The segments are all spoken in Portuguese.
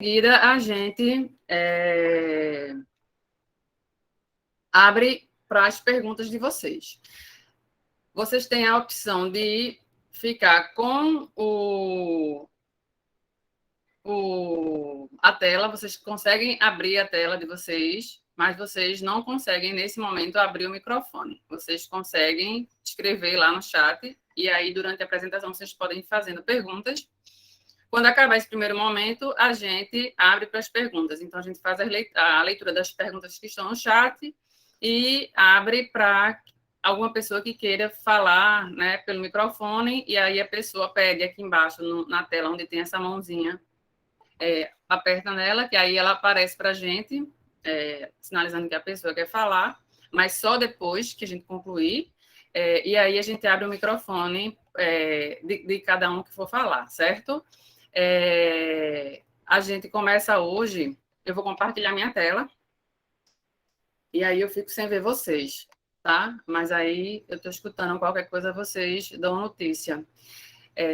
seguida, a gente abre para as perguntas de vocês. Vocês têm a opção de ficar com a tela, vocês conseguem abrir a tela de vocês, mas vocês não conseguem, nesse momento, abrir o microfone. Vocês conseguem escrever lá no chat, e aí, durante a apresentação, vocês podem ir fazendo perguntas. Quando acabar esse primeiro momento, a gente abre para as perguntas. Então, a gente faz a leitura das perguntas que estão no chat e abre para alguma pessoa que queira falar, né, pelo microfone, e aí a pessoa pede aqui embaixo, na tela, onde tem essa mãozinha, aperta nela, que aí ela aparece para a gente, sinalizando que a pessoa quer falar, mas só depois que a gente concluir, e aí a gente abre o microfone de cada um que for falar, certo? A gente começa hoje, eu vou compartilhar minha tela, e aí eu fico sem ver vocês, tá? Mas aí eu estou escutando qualquer coisa, vocês dão notícia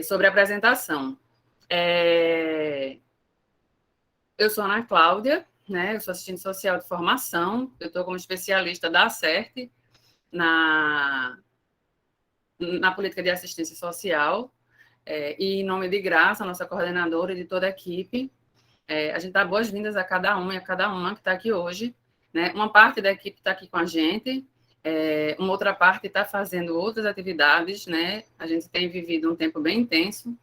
sobre a apresentação. Eu sou Ana Cláudia, né? Eu sou assistente social de formação, eu estou como especialista da ACERT na política de assistência social, e em nome de Graça, nossa coordenadora e de toda a equipe, a gente dá boas-vindas a cada um e a cada uma que está aqui hoje, né? Uma parte da equipe está aqui com a gente, uma outra parte está fazendo outras atividades, né? A gente tem vivido um tempo bem intenso,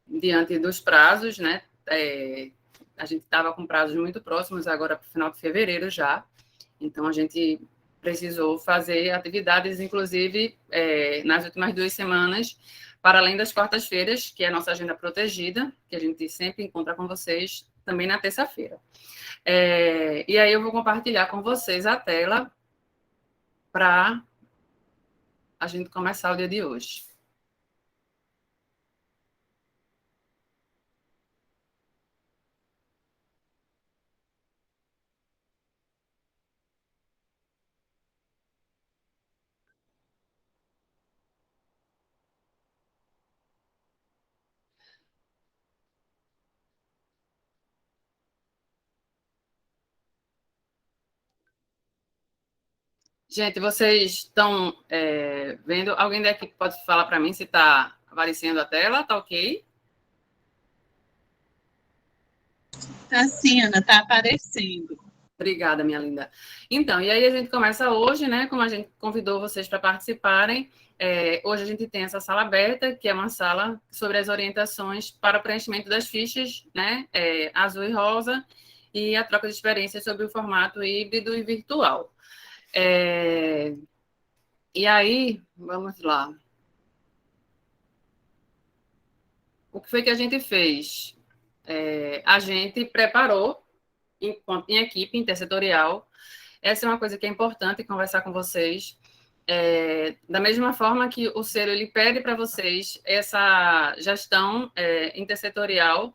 diante dos prazos, né? A gente estava com prazos muito próximos, agora para o final de fevereiro já, então a gente precisou fazer atividades, inclusive, nas últimas 2 semanas, para além das quartas-feiras, que é a nossa agenda protegida, que a gente sempre encontra com vocês, também na terça-feira. E aí eu vou compartilhar com vocês a tela para a gente começar o dia de hoje. Gente, vocês estão vendo? Alguém daqui pode falar para mim se está aparecendo a tela? Tá ok? Tá sim, Ana, tá aparecendo. Obrigada, minha linda. Então, e aí a gente começa hoje, né? Como a gente convidou vocês para participarem, hoje a gente tem essa sala aberta, que é uma sala sobre as orientações para o preenchimento das fichas, né? Azul e rosa, e a troca de experiências sobre o formato híbrido e virtual. E aí, vamos lá. O que foi que a gente fez? A gente preparou, em equipe intersetorial. Essa é uma coisa que é importante conversar com vocês. Da mesma forma que o Celo ele pede para vocês essa gestão intersetorial,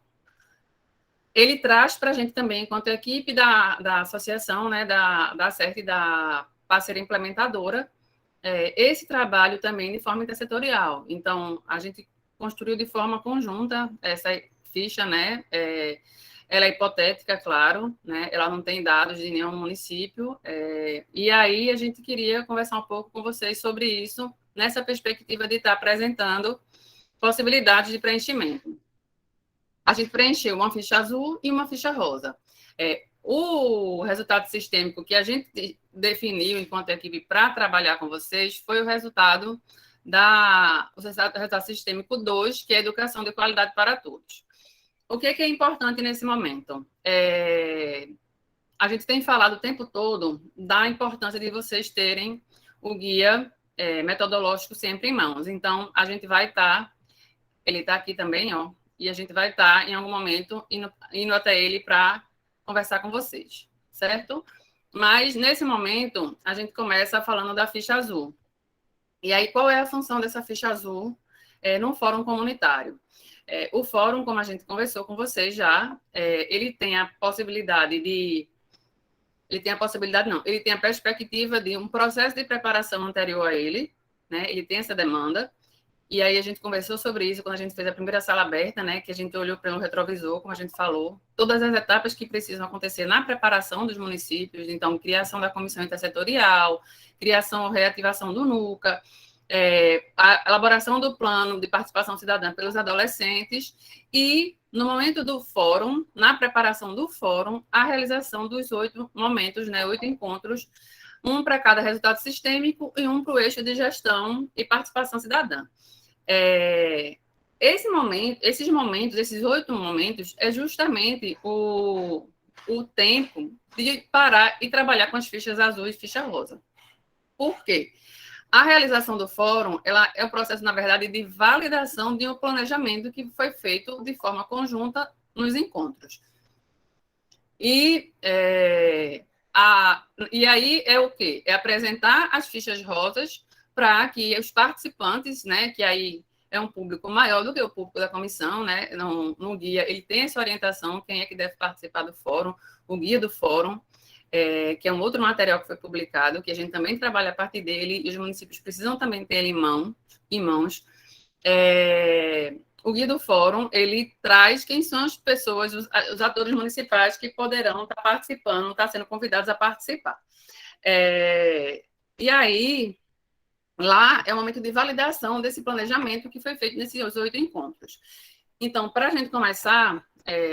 ele traz para a gente também, enquanto equipe da associação, né, da CERT, da parceira implementadora, esse trabalho também de forma intersetorial. Então, a gente construiu de forma conjunta essa ficha, né? Ela é hipotética, claro, né? Ela não tem dados de nenhum município. E aí a gente queria conversar um pouco com vocês sobre isso, nessa perspectiva de estar apresentando possibilidades de preenchimento. A gente preencheu uma ficha azul e uma ficha rosa. O resultado sistêmico que a gente definiu enquanto equipe para trabalhar com vocês foi o resultado sistêmico 2, que é educação de qualidade para todos. O que é importante nesse momento? A gente tem falado o tempo todo da importância de vocês terem o guia metodológico sempre em mãos. Então, a gente vai estar, ele está aqui também, ó, e a gente vai estar, em algum momento, indo até ele para conversar com vocês, certo? Mas, nesse momento, a gente começa falando da ficha azul. E aí, qual é a função dessa ficha azul num fórum comunitário? O fórum, como a gente conversou com vocês já, ele tem a possibilidade de... Ele tem a possibilidade, não, ele tem a perspectiva de um processo de preparação anterior a ele, né? Ele tem essa demanda, E aí a gente conversou sobre isso quando a gente fez a primeira sala aberta, né, que a gente olhou pelo retrovisor, como a gente falou, todas as etapas que precisam acontecer na preparação dos municípios, então, criação da comissão intersetorial, criação ou reativação do NUCA, a elaboração do plano de participação cidadã pelos adolescentes e, no momento do fórum, na preparação do fórum, a realização dos 8 momentos, né, 8 encontros, um para cada resultado sistêmico e um para o eixo de gestão e participação cidadã. Esses 8 momentos, é justamente o tempo de parar e trabalhar com as fichas azul e ficha rosa. Por quê? A realização do fórum, ela é um processo, na verdade, de validação de um planejamento que foi feito de forma conjunta nos encontros. E aí é o quê? É apresentar as fichas rosas para que os participantes, né, que aí é um público maior do que o público da comissão, né, no guia, ele tem essa orientação, quem é que deve participar do fórum, o guia do fórum, que é um outro material que foi publicado, que a gente também trabalha a partir dele, e os municípios precisam também ter ele em mãos. O guia do fórum, ele traz quem são as pessoas, os atores municipais que poderão estar participando, estar sendo convidados a participar. E aí, lá é o momento de validação desse planejamento que foi feito nesses 8 encontros. Então, para a gente começar,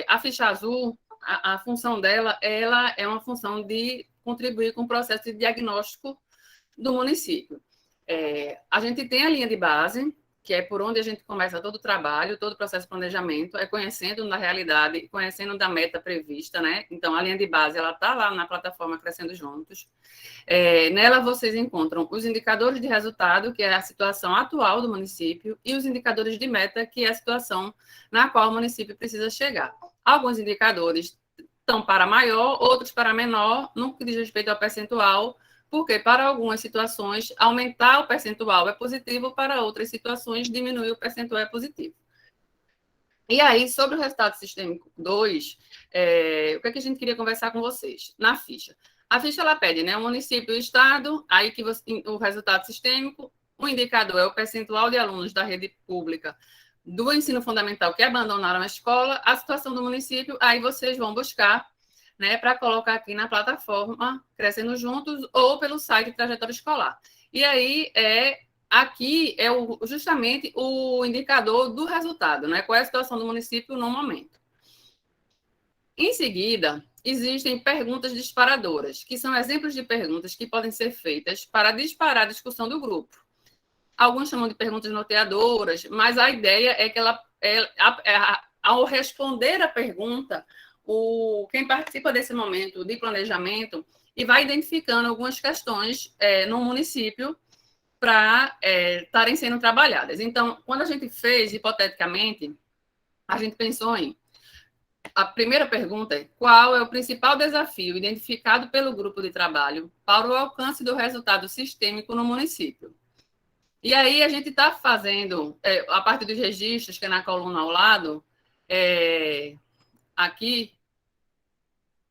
a ficha azul, a função dela, ela é uma função de contribuir com o processo de diagnóstico do município. A gente tem a linha de base, que é por onde a gente começa todo o trabalho, todo o processo de planejamento, conhecendo da realidade, conhecendo da meta prevista, né? Então, a linha de base, ela está lá na plataforma Crescendo Juntos. Nela, vocês encontram os indicadores de resultado, que é a situação atual do município, e os indicadores de meta, que é a situação na qual o município precisa chegar. Alguns indicadores estão para maior, outros para menor, no que diz respeito ao percentual, porque para algumas situações aumentar o percentual é positivo, para outras situações diminuir o percentual é positivo. E aí, sobre o resultado sistêmico 2, o que a gente queria conversar com vocês? Na ficha. A ficha, ela pede, né, o município e o estado, aí que o resultado sistêmico, o indicador é o percentual de alunos da rede pública do ensino fundamental que abandonaram a escola, a situação do município, aí vocês vão buscar, né, para colocar aqui na plataforma Crescendo Juntos ou pelo site Trajetória Escolar. E aí, aqui é justamente o indicador do resultado, né? Qual é a situação do município no momento. Em seguida, existem perguntas disparadoras, que são exemplos de perguntas que podem ser feitas para disparar a discussão do grupo. Alguns chamam de perguntas norteadoras, mas a ideia é que ao responder a pergunta, quem participa desse momento de planejamento e vai identificando algumas questões no município para estarem sendo trabalhadas. Então, quando a gente fez, hipoteticamente, a gente pensou a primeira pergunta é: qual é o principal desafio identificado pelo grupo de trabalho para o alcance do resultado sistêmico no município? E aí a gente está fazendo, a parte dos registros, que é na coluna ao lado, aqui,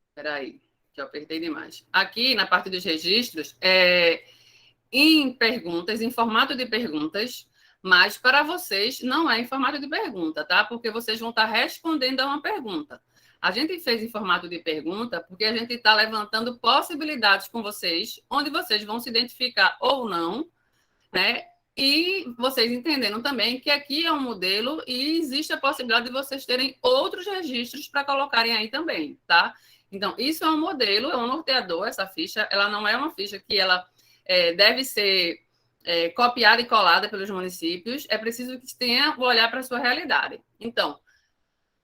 espera aí, que eu apertei demais. Aqui, na parte dos registros, em perguntas, em formato de perguntas, mas para vocês não é em formato de pergunta, tá? Porque vocês vão estar respondendo a uma pergunta. A gente fez em formato de pergunta porque a gente está levantando possibilidades com vocês, onde vocês vão se identificar ou não, né? E vocês entendendo também que aqui é um modelo e existe a possibilidade de vocês terem outros registros para colocarem aí também, tá? Então, isso é um modelo, é um norteador, essa ficha, ela não é uma ficha que ela deve ser copiada e colada pelos municípios, é preciso que tenha o olhar para a sua realidade. Então,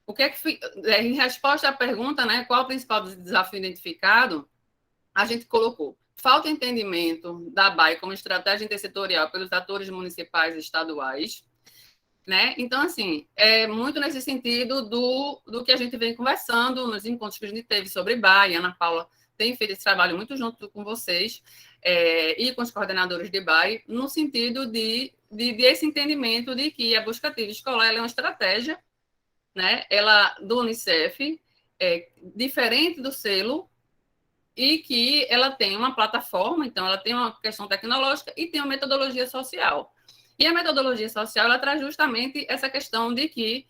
o que é que em resposta à pergunta, né, qual o principal desafio identificado, a gente colocou falta de entendimento da BAE como estratégia intersetorial pelos atores municipais e estaduais, né? Então, assim, é muito nesse sentido do que a gente vem conversando nos encontros que a gente teve sobre BAE. A Ana Paula tem feito esse trabalho muito junto com vocês e com os coordenadores de BAE, no sentido desse entendimento de que a busca ativa escolar é uma estratégia, né? Ela, do Unicef, diferente do selo, e que ela tem uma plataforma, então ela tem uma questão tecnológica e tem uma metodologia social. E a metodologia social, ela traz justamente essa questão de que,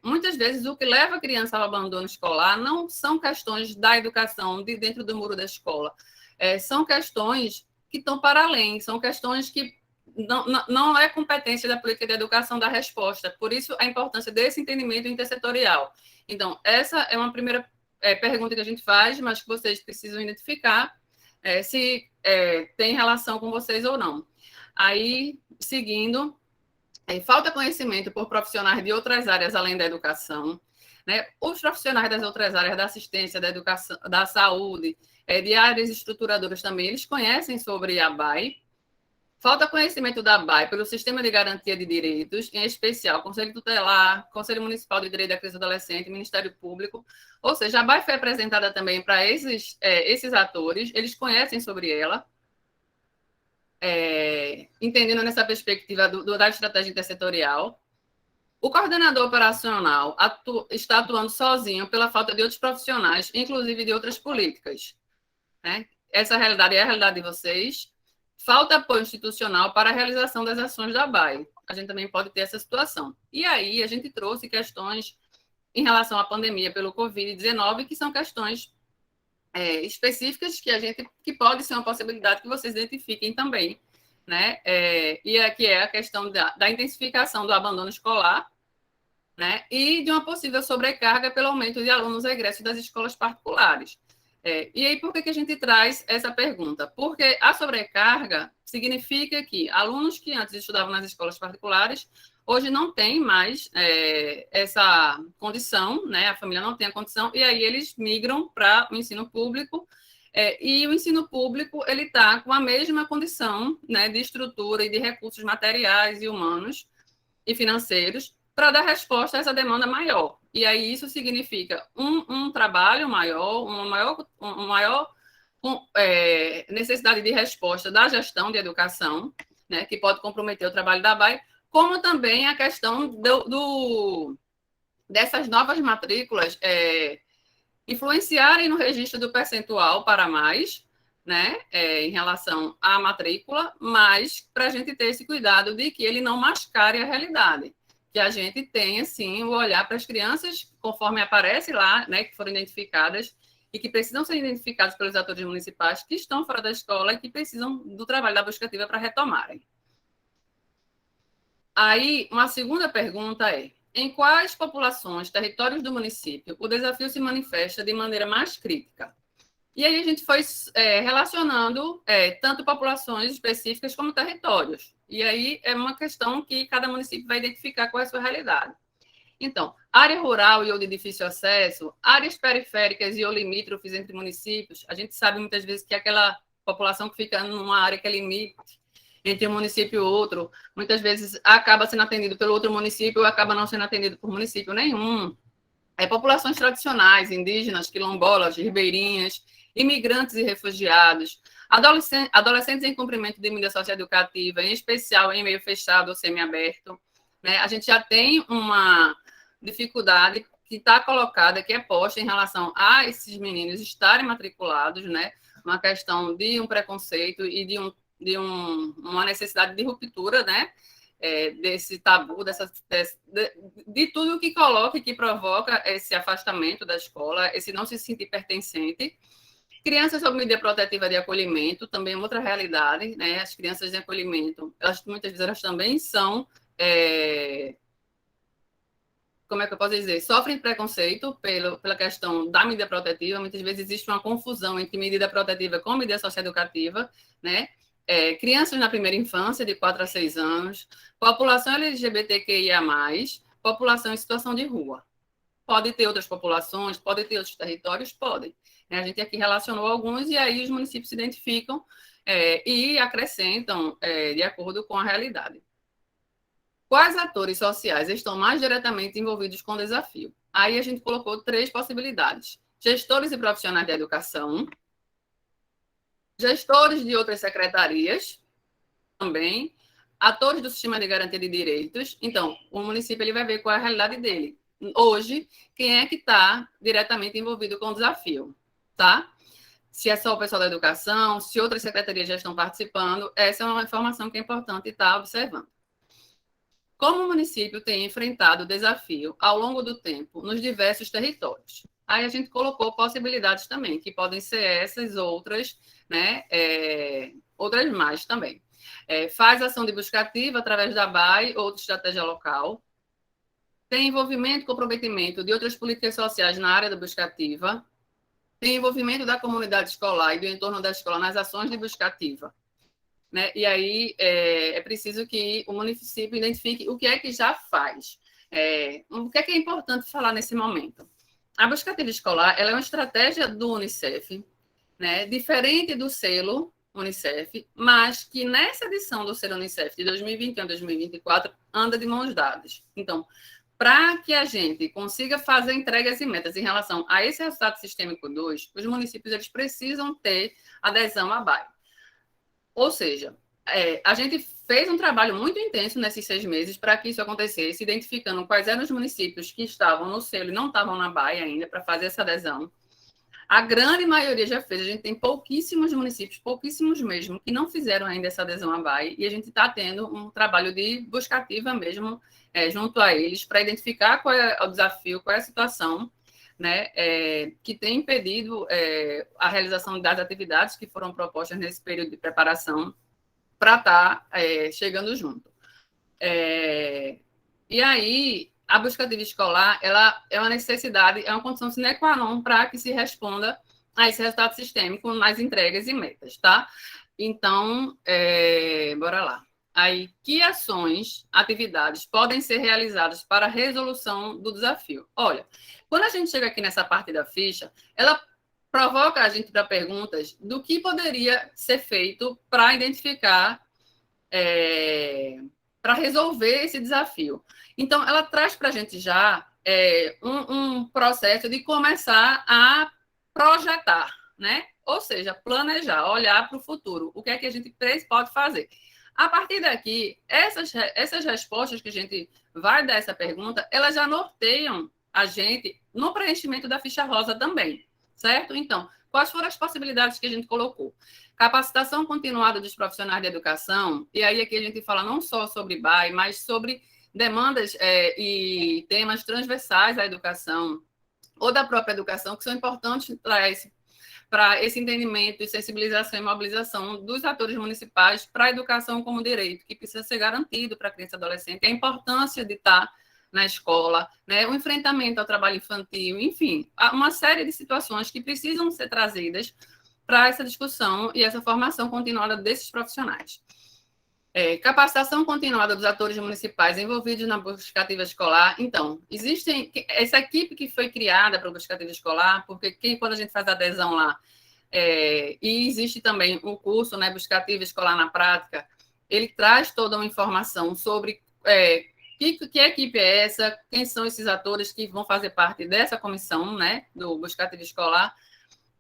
muitas vezes, o que leva a criança ao abandono escolar não são questões da educação de dentro do muro da escola, são questões que estão para além, são questões que não é competência da política de educação dar resposta. Por isso, a importância desse entendimento intersetorial. Então, essa é uma primeira pergunta que a gente faz, mas que vocês precisam identificar se tem relação com vocês ou não. Aí, seguindo, falta conhecimento por profissionais de outras áreas além da educação, né? Os profissionais das outras áreas da assistência, da educação, da saúde, de áreas estruturadoras também, eles conhecem sobre a BAE. Falta conhecimento da BAE pelo Sistema de Garantia de Direitos, em especial Conselho Tutelar, Conselho Municipal de Direito da Criança e Adolescente, Ministério Público. Ou seja, a BAE foi apresentada também para esses atores, eles conhecem sobre ela, entendendo nessa perspectiva da estratégia intersetorial. O coordenador operacional está atuando sozinho pela falta de outros profissionais, inclusive de outras políticas, né? Essa realidade é a realidade de vocês. Falta apoio institucional para a realização das ações da BAE. A gente também pode ter essa situação. E aí, a gente trouxe questões em relação à pandemia pelo Covid-19, que são questões específicas que pode ser uma possibilidade que vocês identifiquem também, né? E aqui é a questão da intensificação do abandono escolar, né? E de uma possível sobrecarga pelo aumento de alunos egressos das escolas particulares. E aí, por que a gente traz essa pergunta? Porque a sobrecarga significa que alunos que antes estudavam nas escolas particulares, hoje não têm mais essa condição, né? A família não tem a condição, e aí eles migram para o ensino público, e o ensino público ele está com a mesma condição, né, de estrutura e de recursos materiais e humanos e financeiros para dar resposta a essa demanda maior. E aí isso significa um trabalho maior, uma maior necessidade de resposta da gestão de educação, né, que pode comprometer o trabalho da BAE, como também a questão dessas novas matrículas influenciarem no registro do percentual para mais, né, em relação à matrícula, mas para a gente ter esse cuidado de que ele não mascare a realidade, que a gente tenha, sim, o olhar para as crianças, conforme aparece lá, né, que foram identificadas e que precisam ser identificadas pelos atores municipais que estão fora da escola e que precisam do trabalho da busca ativa para retomarem. Aí, uma segunda pergunta é: em quais populações, territórios do município, o desafio se manifesta de maneira mais crítica? E aí a gente foi relacionando tanto populações específicas como territórios. E aí é uma questão que cada município vai identificar qual é a sua realidade. Então, área rural e ou de difícil acesso, áreas periféricas e ou limítrofes entre municípios, a gente sabe muitas vezes que aquela população que fica numa área que é limite entre um município e outro, muitas vezes acaba sendo atendido pelo outro município ou acaba não sendo atendido por município nenhum. Populações tradicionais, indígenas, quilombolas, ribeirinhas, imigrantes e refugiados, adolescentes em cumprimento de mídia socioeducativa, em especial em meio fechado ou semiaberto, né? A gente já tem uma dificuldade que está colocada, que é posta em relação a esses meninos estarem matriculados, né? Uma questão de um preconceito e uma necessidade de ruptura, né? Desse tabu, de tudo que coloca e que provoca esse afastamento da escola, esse não se sentir pertencente. Crianças sob medida protetiva de acolhimento, também outra realidade, né? As crianças de acolhimento, muitas vezes elas também são, como é que eu posso dizer, sofrem preconceito pela questão da medida protetiva, muitas vezes existe uma confusão entre medida protetiva com medida socioeducativa, né? Crianças na primeira infância, de 4 a 6 anos, população LGBTQIA+, população em situação de rua. Pode ter outras populações, pode ter outros territórios, podem. A gente aqui relacionou alguns e aí os municípios se identificam e acrescentam de acordo com a realidade. Quais atores sociais estão mais diretamente envolvidos com o desafio? Aí a gente colocou 3 possibilidades: gestores e profissionais da educação, gestores de outras secretarias, também, atores do sistema de garantia de direitos. Então, o município ele vai ver qual é a realidade dele. Hoje, quem é que está diretamente envolvido com o desafio, tá? se é só o pessoal da educação, se outras secretarias já estão participando, essa é uma informação que é importante estar observando. Como o município tem enfrentado o desafio ao longo do tempo nos diversos territórios? Aí a gente colocou possibilidades também, que podem ser essas, outras, né? Outras mais também. Faz ação de busca ativa através da BAE ou de estratégia local. Tem envolvimento e comprometimento de outras políticas sociais na área da busca ativa. Tem envolvimento da comunidade escolar e do entorno da escola nas ações de busca ativa. Né? E aí é preciso que o município identifique o que é que já faz. O que é importante falar nesse momento? A busca ativa escolar ela é uma estratégia do Unicef, né? Diferente do selo Unicef, mas que nessa edição do selo Unicef de 2021 a 2024 anda de mãos dadas. Então, para que a gente consiga fazer entregas e metas em relação a esse resultado sistêmico 2, os municípios eles precisam ter adesão à BAE. Ou seja, a gente fez um trabalho muito intenso nesses 6 meses para que isso acontecesse, identificando quais eram os municípios que estavam no selo e não estavam na BAE ainda para fazer essa adesão. A grande maioria já fez, a gente tem pouquíssimos municípios, pouquíssimos mesmo, que não fizeram ainda essa adesão à BAE, e a gente está tendo um trabalho de busca ativa mesmo junto a eles, para identificar qual é o desafio, qual é a situação, né, que tem impedido a realização das atividades que foram propostas nesse período de preparação para estar chegando junto. E aí, a busca ativa escolar ela é uma necessidade, é uma condição sine qua non para que se responda a esse resultado sistêmico nas entregas e metas, tá? Então, bora lá. Aí, que ações, atividades podem ser realizadas para a resolução do desafio? Olha, quando a gente chega aqui nessa parte da ficha, ela provoca a gente para perguntas do que poderia ser feito para identificar, para resolver esse desafio. Então, ela traz para a gente já um processo de começar a projetar, né? Ou seja, planejar, olhar para o futuro. O que é que a gente pode fazer? A partir daqui, essas respostas que a gente vai dar essa pergunta, elas já norteiam a gente no preenchimento da ficha rosa também, certo? Então, quais foram as possibilidades que a gente colocou? Capacitação continuada dos profissionais de educação, e aí aqui a gente fala não só sobre BAE, mas sobre demandas e temas transversais à educação ou da própria educação, que são importantes para esse entendimento e sensibilização e mobilização dos atores municipais para a educação como direito, que precisa ser garantido para a criança e adolescente, a importância de estar na escola, né, o enfrentamento ao trabalho infantil, enfim, uma série de situações que precisam ser trazidas para essa discussão e essa formação continuada desses profissionais. Capacitação continuada dos atores municipais envolvidos na busca ativa escolar. Então, existe essa equipe que foi criada para a busca ativa escolar, porque quando a gente faz a adesão lá, e existe também um curso, né, busca ativa escolar na prática, ele traz toda uma informação sobre que equipe é essa, quem são esses atores que vão fazer parte dessa comissão, né, do busca ativa escolar.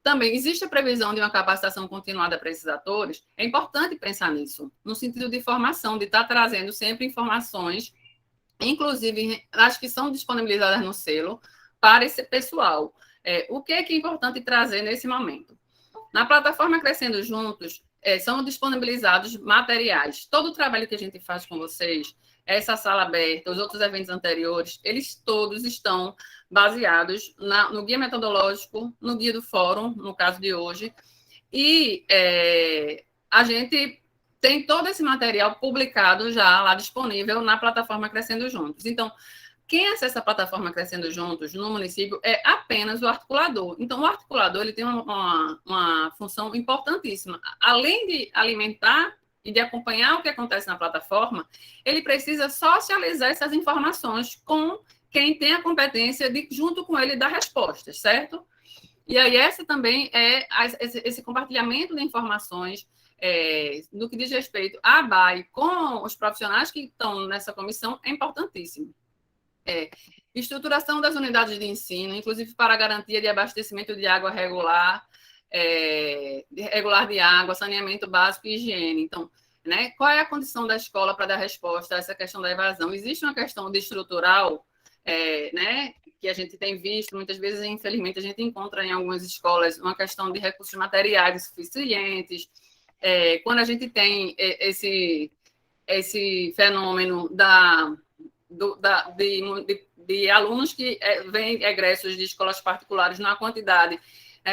Também existe a previsão de uma capacitação continuada para esses atores. É importante pensar nisso, no sentido de formação, de estar trazendo sempre informações, inclusive as que são disponibilizadas no selo, para esse pessoal. O que é importante trazer nesse momento? Na plataforma Crescendo Juntos, são disponibilizados materiais. Todo o trabalho que a gente faz com vocês, essa sala aberta, os outros eventos anteriores, eles todos estão baseados no guia metodológico, no guia do fórum, no caso de hoje, e a gente tem todo esse material publicado já lá disponível na plataforma Crescendo Juntos. Então, quem acessa a plataforma Crescendo Juntos no município é apenas o articulador. Então, o articulador ele tem uma função importantíssima. Além de alimentar e de acompanhar o que acontece na plataforma, ele precisa socializar essas informações com quem tem a competência de, junto com ele, dar respostas, certo? E aí, essa também esse compartilhamento de informações no que diz respeito à BAE com os profissionais que estão nessa comissão é importantíssimo. Estruturação das unidades de ensino, inclusive para a garantia de abastecimento de água regular, regular de água, saneamento básico e higiene. Então, né, qual é a condição da escola para dar resposta a essa questão da evasão? Existe uma questão de estrutural né, que a gente tem visto, muitas vezes, infelizmente, a gente encontra em algumas escolas uma questão de recursos materiais insuficientes. Quando a gente tem esse fenômeno de alunos que vêm egressos de escolas particulares numa quantidade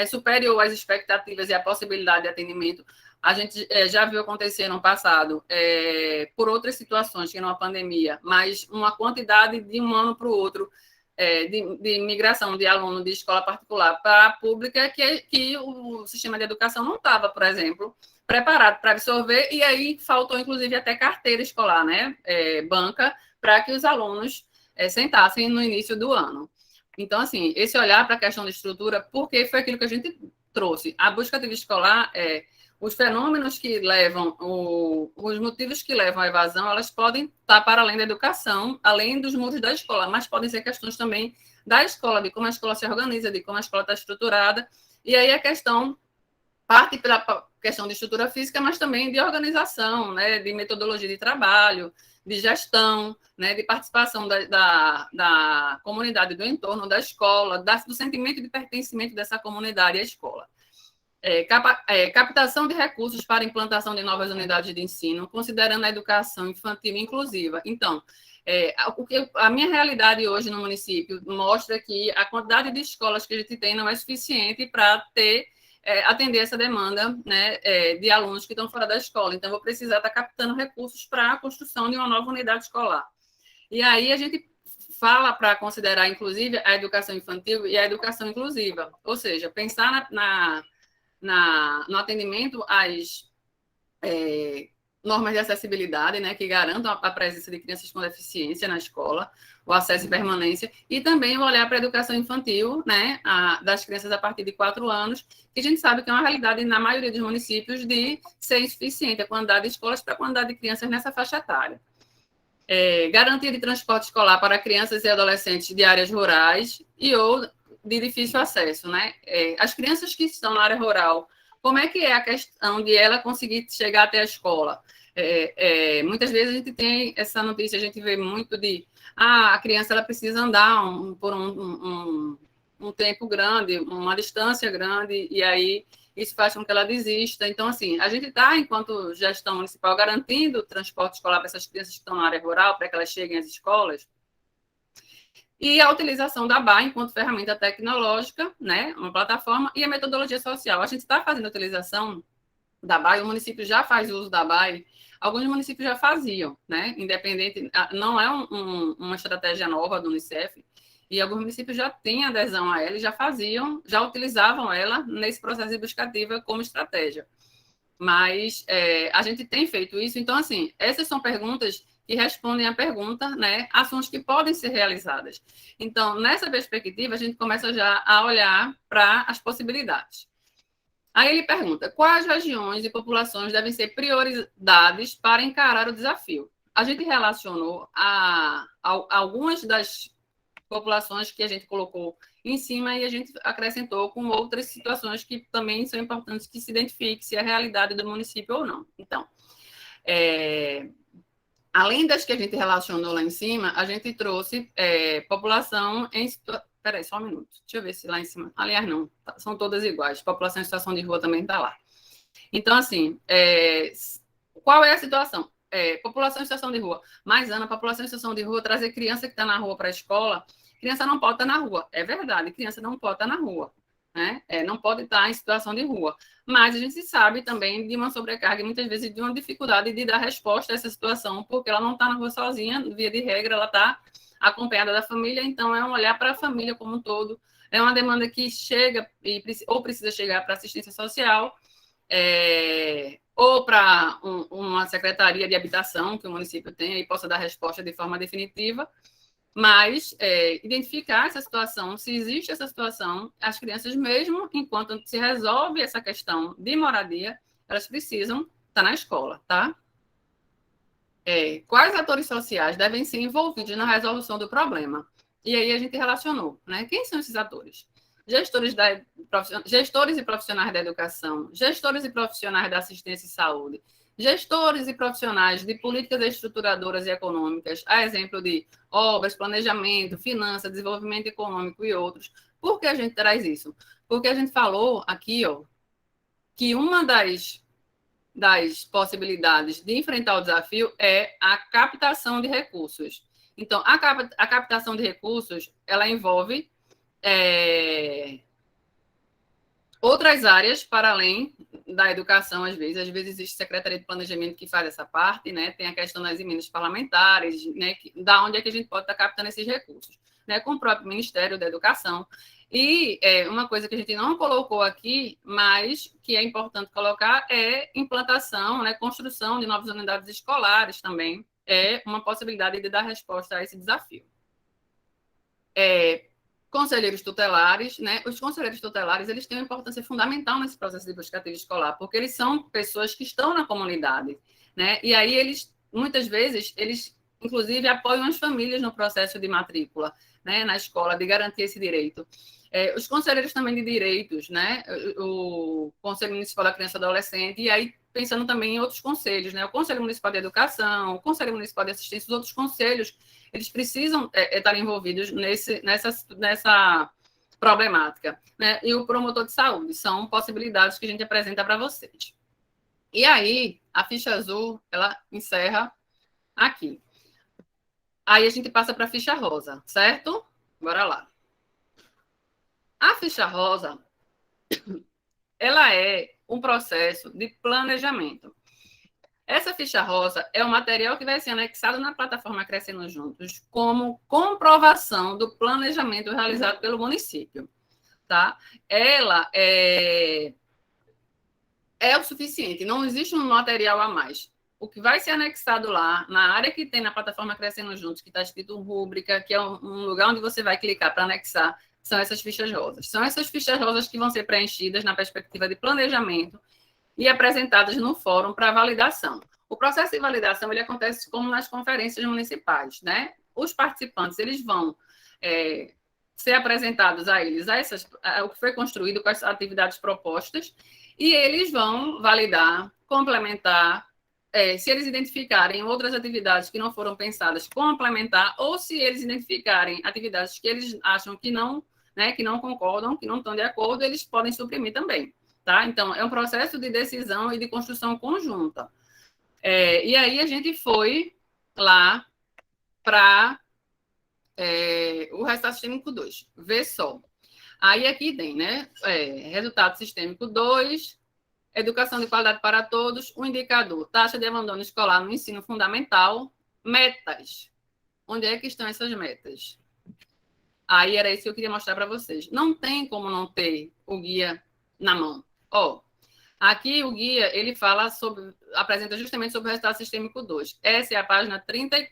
superior às expectativas e à possibilidade de atendimento, a gente já viu acontecer no passado, por outras situações, que não a pandemia, mas uma quantidade de um ano para o outro, de migração de aluno de escola particular para a pública, que o sistema de educação não estava, por exemplo, preparado para absorver, e aí faltou, inclusive, até carteira escolar, né? Banca, para que os alunos sentassem no início do ano. Então, assim, esse olhar para a questão de estrutura, porque foi aquilo que a gente trouxe. A busca ativa escolar os fenômenos que levam, os motivos que levam à evasão, elas podem estar para além da educação, além dos muros da escola, mas podem ser questões também da escola, de como a escola se organiza, de como a escola está estruturada, e aí a questão parte pela questão de estrutura física, mas também de organização, né, de metodologia de trabalho, de gestão, né, de participação da comunidade do entorno da escola, do sentimento de pertencimento dessa comunidade à escola. Captação de recursos para implantação de novas unidades de ensino, considerando a educação infantil inclusiva. Então, a minha realidade hoje no município mostra que a quantidade de escolas que a gente tem não é suficiente para atender essa demanda, né, de alunos que estão fora da escola. Então, vou precisar estar captando recursos para a construção de uma nova unidade escolar. E aí a gente fala para considerar, inclusive, a educação infantil e a educação inclusiva, ou seja, pensar no atendimento às normas de acessibilidade, né, que garantam a presença de crianças com deficiência na escola, o acesso e permanência, e também olhar para a educação infantil, né, das crianças a partir de 4 anos, que a gente sabe que é uma realidade na maioria dos municípios de ser insuficiente a quantidade de escolas para a quantidade de crianças nessa faixa etária. Garantia de transporte escolar para crianças e adolescentes de áreas rurais ou de difícil acesso, né? As crianças que estão na área rural, como é que é a questão de ela conseguir chegar até a escola? Muitas vezes a gente tem essa notícia, a gente vê muito a criança ela precisa andar por um tempo grande, uma distância grande, e aí isso faz com que ela desista. Então, assim, a gente está, enquanto gestão municipal, garantindo o transporte escolar para essas crianças que estão na área rural, para que elas cheguem às escolas, e a utilização da BA enquanto ferramenta tecnológica, né, uma plataforma, e a metodologia social. A gente está fazendo a utilização da BA, o município já faz uso da BA, alguns municípios já faziam, né, independente, não é uma estratégia nova do Unicef, e alguns municípios já têm adesão a ela e já utilizavam ela nesse processo de busca ativa como estratégia. Mas a gente tem feito isso, então, assim, essas são perguntas que respondem à pergunta, né, ações que podem ser realizadas. Então, nessa perspectiva, a gente começa já a olhar para as possibilidades. Aí ele pergunta, quais regiões e populações devem ser prioridades para encarar o desafio? A gente relacionou algumas das populações que a gente colocou em cima e a gente acrescentou com outras situações que também são importantes que se identifique se é a realidade do município ou não. Então, além das que a gente relacionou lá em cima, a gente trouxe população em situação... Peraí, só um minuto. Deixa eu ver se lá em cima... Aliás, não. São todas iguais. População em situação de rua também está lá. Então, assim, qual é a situação? População em situação de rua. Mas, Ana, população em situação de rua, trazer criança que está na rua para a escola, criança não pode estar na rua. É verdade, criança não pode estar na rua. Né? Não pode estar em situação de rua. Mas a gente sabe também de uma sobrecarga e muitas vezes de uma dificuldade de dar resposta a essa situação, porque ela não está na rua sozinha, via de regra, ela está acompanhada da família, então é um olhar para a família como um todo. É uma demanda que chega ou precisa chegar para assistência social, ou para uma secretaria de habitação que o município tenha e possa dar resposta de forma definitiva, mas identificar essa situação, se existe essa situação, as crianças, mesmo enquanto se resolve essa questão de moradia, elas precisam estar na escola, tá? Quais atores sociais devem ser envolvidos na resolução do problema? E aí a gente relacionou, né? Quem são esses atores? Gestores e profissionais da educação, gestores e profissionais da assistência e saúde, gestores e profissionais de políticas estruturadoras e econômicas, a exemplo de obras, planejamento, finanças, desenvolvimento econômico e outros. Por que a gente traz isso? Porque a gente falou aqui, ó, que uma das possibilidades de enfrentar o desafio é a captação de recursos. Então, a captação de recursos, ela envolve outras áreas para além da educação, às vezes existe Secretaria de Planejamento que faz essa parte, né? Tem a questão das emendas parlamentares, né? Da onde é que a gente pode estar captando esses recursos, né? Com o próprio Ministério da Educação. E uma coisa que a gente não colocou aqui, mas que é importante colocar, é implantação, né? Construção de novas unidades escolares também é uma possibilidade de dar resposta a esse desafio. Conselheiros tutelares, né? Os conselheiros tutelares, eles têm uma importância fundamental nesse processo de busca ativa escolar, porque eles são pessoas que estão na comunidade, né? E aí eles, muitas vezes, eles inclusive apoiam as famílias no processo de matrícula, né, na escola, de garantir esse direito. Os conselheiros também de direitos, né? O Conselho Municipal da Criança e Adolescente, e aí pensando também em outros conselhos, né? O Conselho Municipal de Educação, o Conselho Municipal de Assistência, os outros conselhos, eles precisam estar envolvidos nessa problemática, né? E o promotor de saúde são possibilidades que a gente apresenta para vocês. E aí, a ficha azul, ela encerra aqui. Aí a gente passa para a ficha rosa, certo? Bora lá. A ficha rosa, ela é um processo de planejamento. Essa ficha rosa é o material que vai ser anexado na plataforma Crescendo Juntos como comprovação do planejamento realizado pelo município, tá? Ela é o suficiente, não existe um material a mais. O que vai ser anexado lá, na área que tem na plataforma Crescendo Juntos, que está escrito rúbrica, que é um lugar onde você vai clicar para anexar, são essas fichas rosas. São essas fichas rosas que vão ser preenchidas na perspectiva de planejamento e apresentadas no fórum para validação. O processo de validação ele acontece como nas conferências municipais, né? Os participantes eles vão ser apresentados a eles o que foi construído com as atividades propostas e eles vão validar, complementar, se eles identificarem outras atividades que não foram pensadas, complementar, ou se eles identificarem atividades que eles acham que não, né, que não concordam, que não estão de acordo, eles podem suprimir também. Tá? Então, é um processo de decisão e de construção conjunta. E aí a gente foi lá para o resultado sistêmico 2. Vê só. Aí aqui tem, né? Resultado sistêmico 2, educação de qualidade para todos, o indicador, taxa de abandono escolar no ensino fundamental, metas. Onde é que estão essas metas? Aí era isso que eu queria mostrar para vocês. Não tem como não ter o guia na mão. Ó, aqui o guia, ele fala sobre, apresenta justamente sobre o resultado sistêmico 2. Essa é a página 30.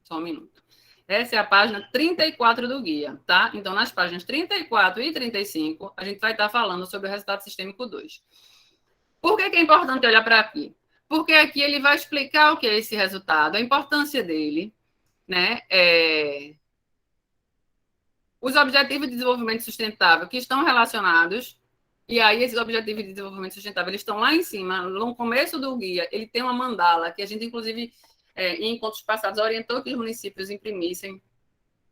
Só um minuto. Essa é a página 34 do guia, tá? Então, nas páginas 34 e 35, a gente vai estar falando sobre o resultado sistêmico 2. Por que é importante olhar para aqui? Porque aqui ele vai explicar o que é esse resultado, a importância dele, né? Os objetivos de desenvolvimento sustentável que estão relacionados, e aí esses objetivos de desenvolvimento sustentável eles estão lá em cima, no começo do guia, ele tem uma mandala que a gente, inclusive, em encontros passados, orientou que os municípios imprimissem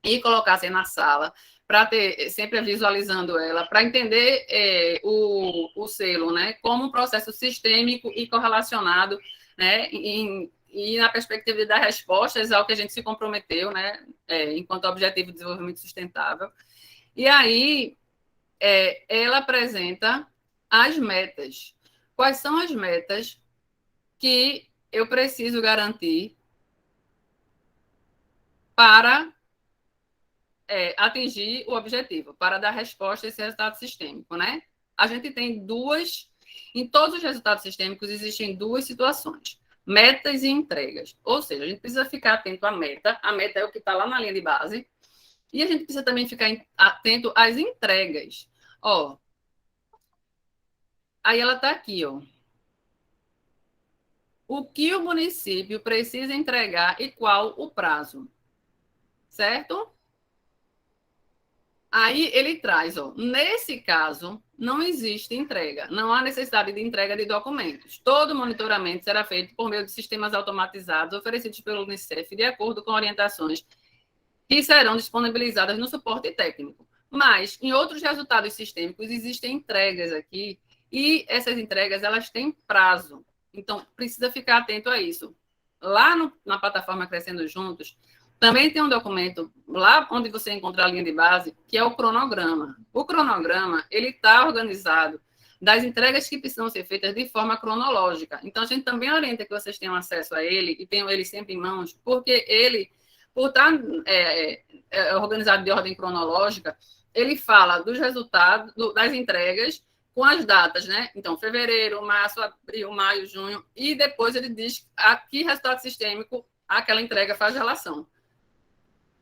e colocassem na sala, para ter sempre visualizando ela, para entender o selo, né, como um processo sistêmico e correlacionado, né, e na perspectiva de dar respostas ao que a gente se comprometeu, né, enquanto objetivo de desenvolvimento sustentável. E aí, ela apresenta as metas. Quais são as metas que eu preciso garantir para atingir o objetivo, para dar resposta a esse resultado sistêmico, né? A gente tem em todos os resultados sistêmicos existem duas situações, metas e entregas. Ou seja, a gente precisa ficar atento à meta, a meta é o que está lá na linha de base, e a gente precisa também ficar atento às entregas. Ó, aí ela está aqui, ó. O que o município precisa entregar e qual o prazo, certo? Aí ele traz, ó, nesse caso, não existe entrega, não há necessidade de entrega de documentos. Todo monitoramento será feito por meio de sistemas automatizados oferecidos pelo Unicef, de acordo com orientações que serão disponibilizadas no suporte técnico. Mas, em outros resultados sistêmicos, existem entregas aqui, e essas entregas elas têm prazo. Então, precisa ficar atento a isso. Lá na plataforma Crescendo Juntos, também tem um documento, lá onde você encontra a linha de base, que é o cronograma. O cronograma, ele está organizado das entregas que precisam ser feitas de forma cronológica. Então, a gente também orienta que vocês tenham acesso a ele e tenham ele sempre em mãos, porque ele, por estar organizado de ordem cronológica, ele fala dos resultados, das entregas com as datas, né? Então, fevereiro, março, abril, maio, junho, e depois ele diz a que resultado sistêmico aquela entrega faz relação.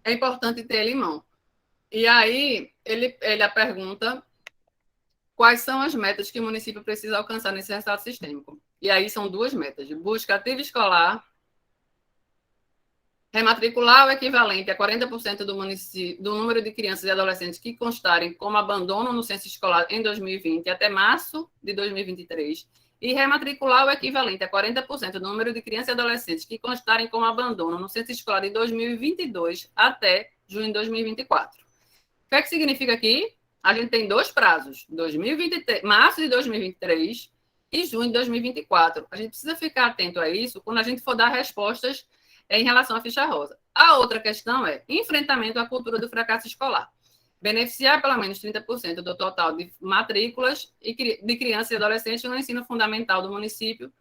É importante ter ele em mão. E aí, ele pergunta quais são as metas que o município precisa alcançar nesse resultado sistêmico. E aí são duas metas: busca ativa escolar, rematricular o equivalente a 40% do número de crianças e adolescentes que constarem como abandono no censo escolar em 2020 até março de 2023, e rematricular o equivalente a 40% do número de crianças e adolescentes que constarem como abandono no censo escolar de 2022 até junho de 2024. O que é que significa aqui? A gente tem dois prazos: 2023, março de 2023 e junho de 2024. A gente precisa ficar atento a isso quando a gente for dar respostas em relação à ficha rosa. A outra questão é enfrentamento à cultura do fracasso escolar. Beneficiar pelo menos 30% do total de matrículas de crianças e adolescentes no ensino fundamental do município,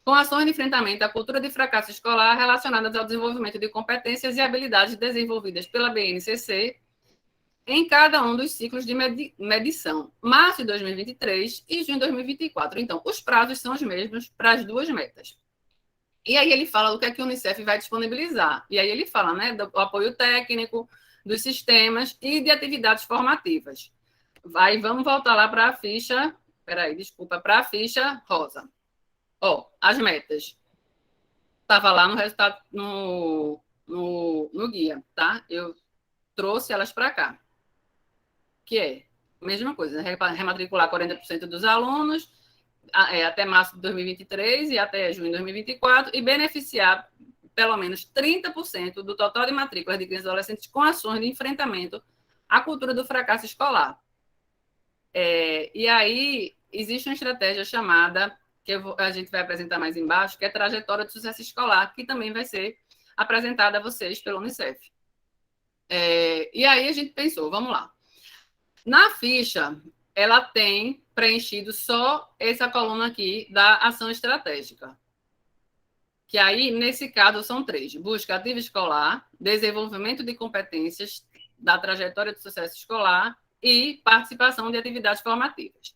com ações de enfrentamento à cultura de fracasso escolar relacionadas ao desenvolvimento de competências e habilidades desenvolvidas pela BNCC em cada um dos ciclos de medição, março de 2023 e junho de 2024. Então, os prazos são os mesmos para as duas metas. E aí ele fala do que é que o Unicef vai disponibilizar. E aí ele fala, né, do apoio técnico, dos sistemas e de atividades formativas. Vamos voltar lá para a ficha, para a ficha rosa. Ó, as metas. Estava lá no resultado, no guia, tá? Eu trouxe elas para cá. Que é a mesma coisa, rematricular 40% dos alunos, até março de 2023 e até junho de 2024, e beneficiar pelo menos 30% do total de matrículas de crianças e adolescentes com ações de enfrentamento à cultura do fracasso escolar. E aí, existe uma estratégia chamada, que a gente vai apresentar mais embaixo, que é a trajetória de sucesso escolar, que também vai ser apresentada a vocês pelo Unicef. E aí a gente pensou, vamos lá. Na ficha, ela tem preenchido só essa coluna aqui da ação estratégica. Que aí, nesse caso, são 3. Busca ativa escolar, desenvolvimento de competências da trajetória de sucesso escolar e participação de atividades formativas.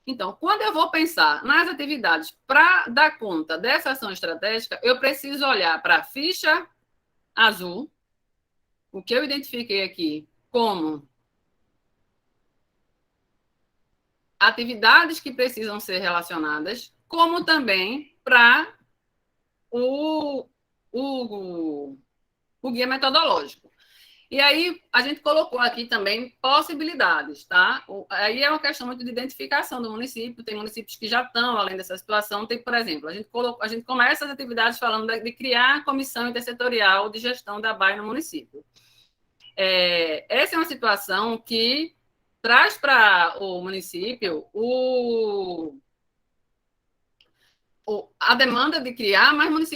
Então, quando eu vou pensar nas atividades para dar conta dessa ação estratégica, eu preciso olhar para a ficha azul, o que eu identifiquei aqui como atividades que precisam ser relacionadas, como também para o guia metodológico. E aí, a gente colocou aqui também possibilidades, tá? Aí é uma questão muito de identificação do município. Tem municípios que já estão além dessa situação. Tem, por exemplo, a gente começa as atividades falando de criar a comissão intersetorial de gestão da BAE no município. Essa é uma situação que traz para o município a demanda de criar, mas alguns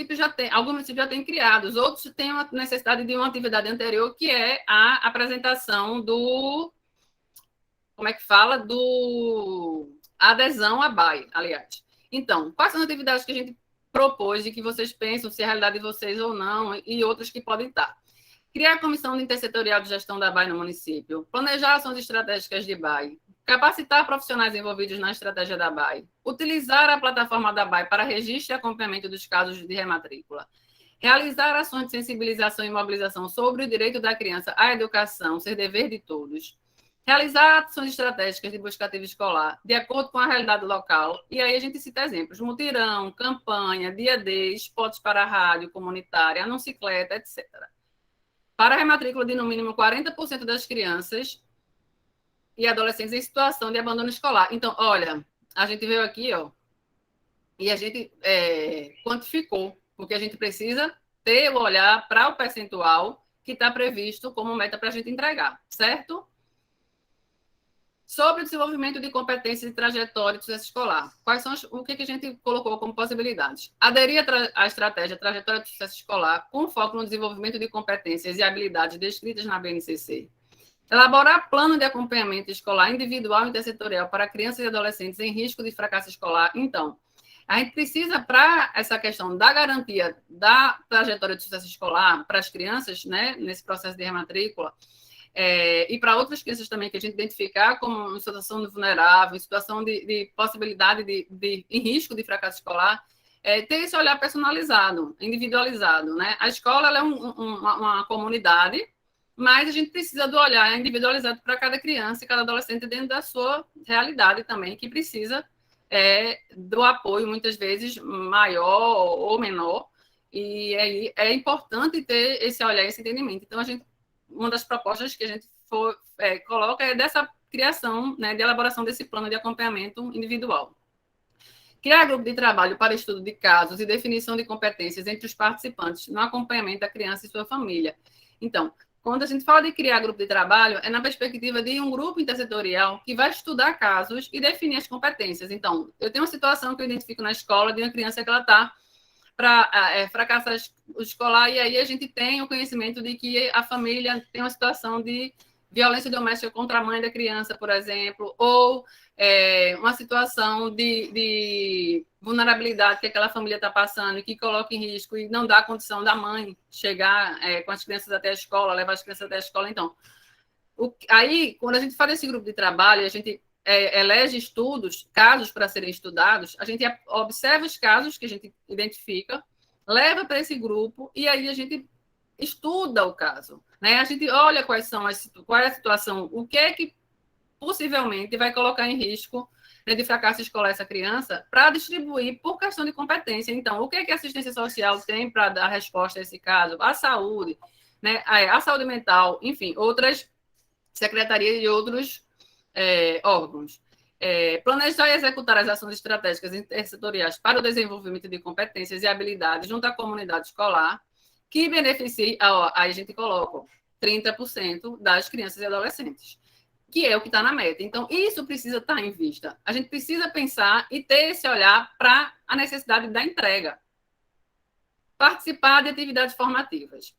municípios já têm criado, os outros têm a necessidade de uma atividade anterior, que é a apresentação a adesão à BAE, aliás. Então, quais são as atividades que a gente propôs e que vocês pensam se é a realidade de vocês ou não, e outras que podem estar? Criar a comissão intersetorial de gestão da BAE no município, planejar ações estratégicas de BAE, capacitar profissionais envolvidos na estratégia da BAE, utilizar a plataforma da BAE para registro e acompanhamento dos casos de rematrícula, realizar ações de sensibilização e mobilização sobre o direito da criança à educação, ser dever de todos, realizar ações estratégicas de busca ativa escolar, de acordo com a realidade local, e aí a gente cita exemplos: mutirão, campanha, dia D, spots para a rádio comunitária, anuncicleta, etc. Para a rematrícula de no mínimo 40% das crianças e adolescentes em situação de abandono escolar. Então, olha, a gente veio aqui, ó, e a gente quantificou, porque a gente precisa ter o olhar para o percentual que está previsto como meta para a gente entregar, certo? Sobre o desenvolvimento de competências e trajetória de sucesso escolar, quais são o que a gente colocou como possibilidades? Aderir à estratégia trajetória de sucesso escolar com foco no desenvolvimento de competências e habilidades descritas na BNCC. Elaborar plano de acompanhamento escolar individual e intersetorial para crianças e adolescentes em risco de fracasso escolar. Então, a gente precisa, para essa questão da garantia da trajetória de sucesso escolar para as crianças, né, nesse processo de rematrícula, e para outras crianças também que a gente identificar como em situação vulnerável, em situação de possibilidade em risco de fracasso escolar, ter esse olhar personalizado, individualizado, né? A escola ela é uma comunidade, mas a gente precisa do olhar individualizado para cada criança e cada adolescente dentro da sua realidade também, que precisa do apoio, muitas vezes, maior ou menor, e aí é importante ter esse olhar, esse entendimento. Então, uma das propostas que a gente coloca é dessa criação, né, de elaboração desse plano de acompanhamento individual. Criar grupo de trabalho para estudo de casos e definição de competências entre os participantes no acompanhamento da criança e sua família. Então, quando a gente fala de criar grupo de trabalho, é na perspectiva de um grupo intersetorial que vai estudar casos e definir as competências. Então, eu tenho uma situação que eu identifico na escola de uma criança que ela está para fracassar escolar, e aí a gente tem o conhecimento de que a família tem uma situação de violência doméstica contra a mãe da criança, por exemplo, ou uma situação de vulnerabilidade que aquela família está passando e que coloca em risco e não dá condição da mãe chegar com as crianças até a escola, levar as crianças até a escola. Então, aí, quando a gente faz esse grupo de trabalho, a gente elege casos para serem estudados, a gente observa os casos que a gente identifica, leva para esse grupo e aí a gente estuda o caso, né? A gente olha qual é a situação, o que é que possivelmente vai colocar em risco, né, de fracasso escolar essa criança, para distribuir por questão de competência. Então, o que é que a assistência social tem para dar resposta a esse caso? A saúde, né? A saúde mental, enfim, outras secretarias e outros órgãos. Planejar e executar as ações estratégicas intersetoriais para o desenvolvimento de competências e habilidades junto à comunidade escolar, que beneficie, aí a gente coloca 30% das crianças e adolescentes, que é o que está na meta. Então, isso precisa estar em vista. A gente precisa pensar e ter esse olhar para a necessidade da entrega. Participar de atividades formativas.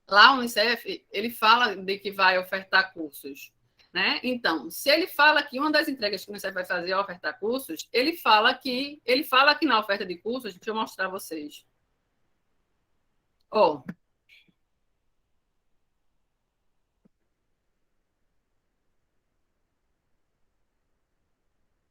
Lá o Unicef, ele fala de que vai ofertar cursos, né? Então, se ele fala que uma das entregas que o Unicef vai fazer é ofertar cursos, ele fala que na oferta de cursos, deixa eu mostrar a vocês.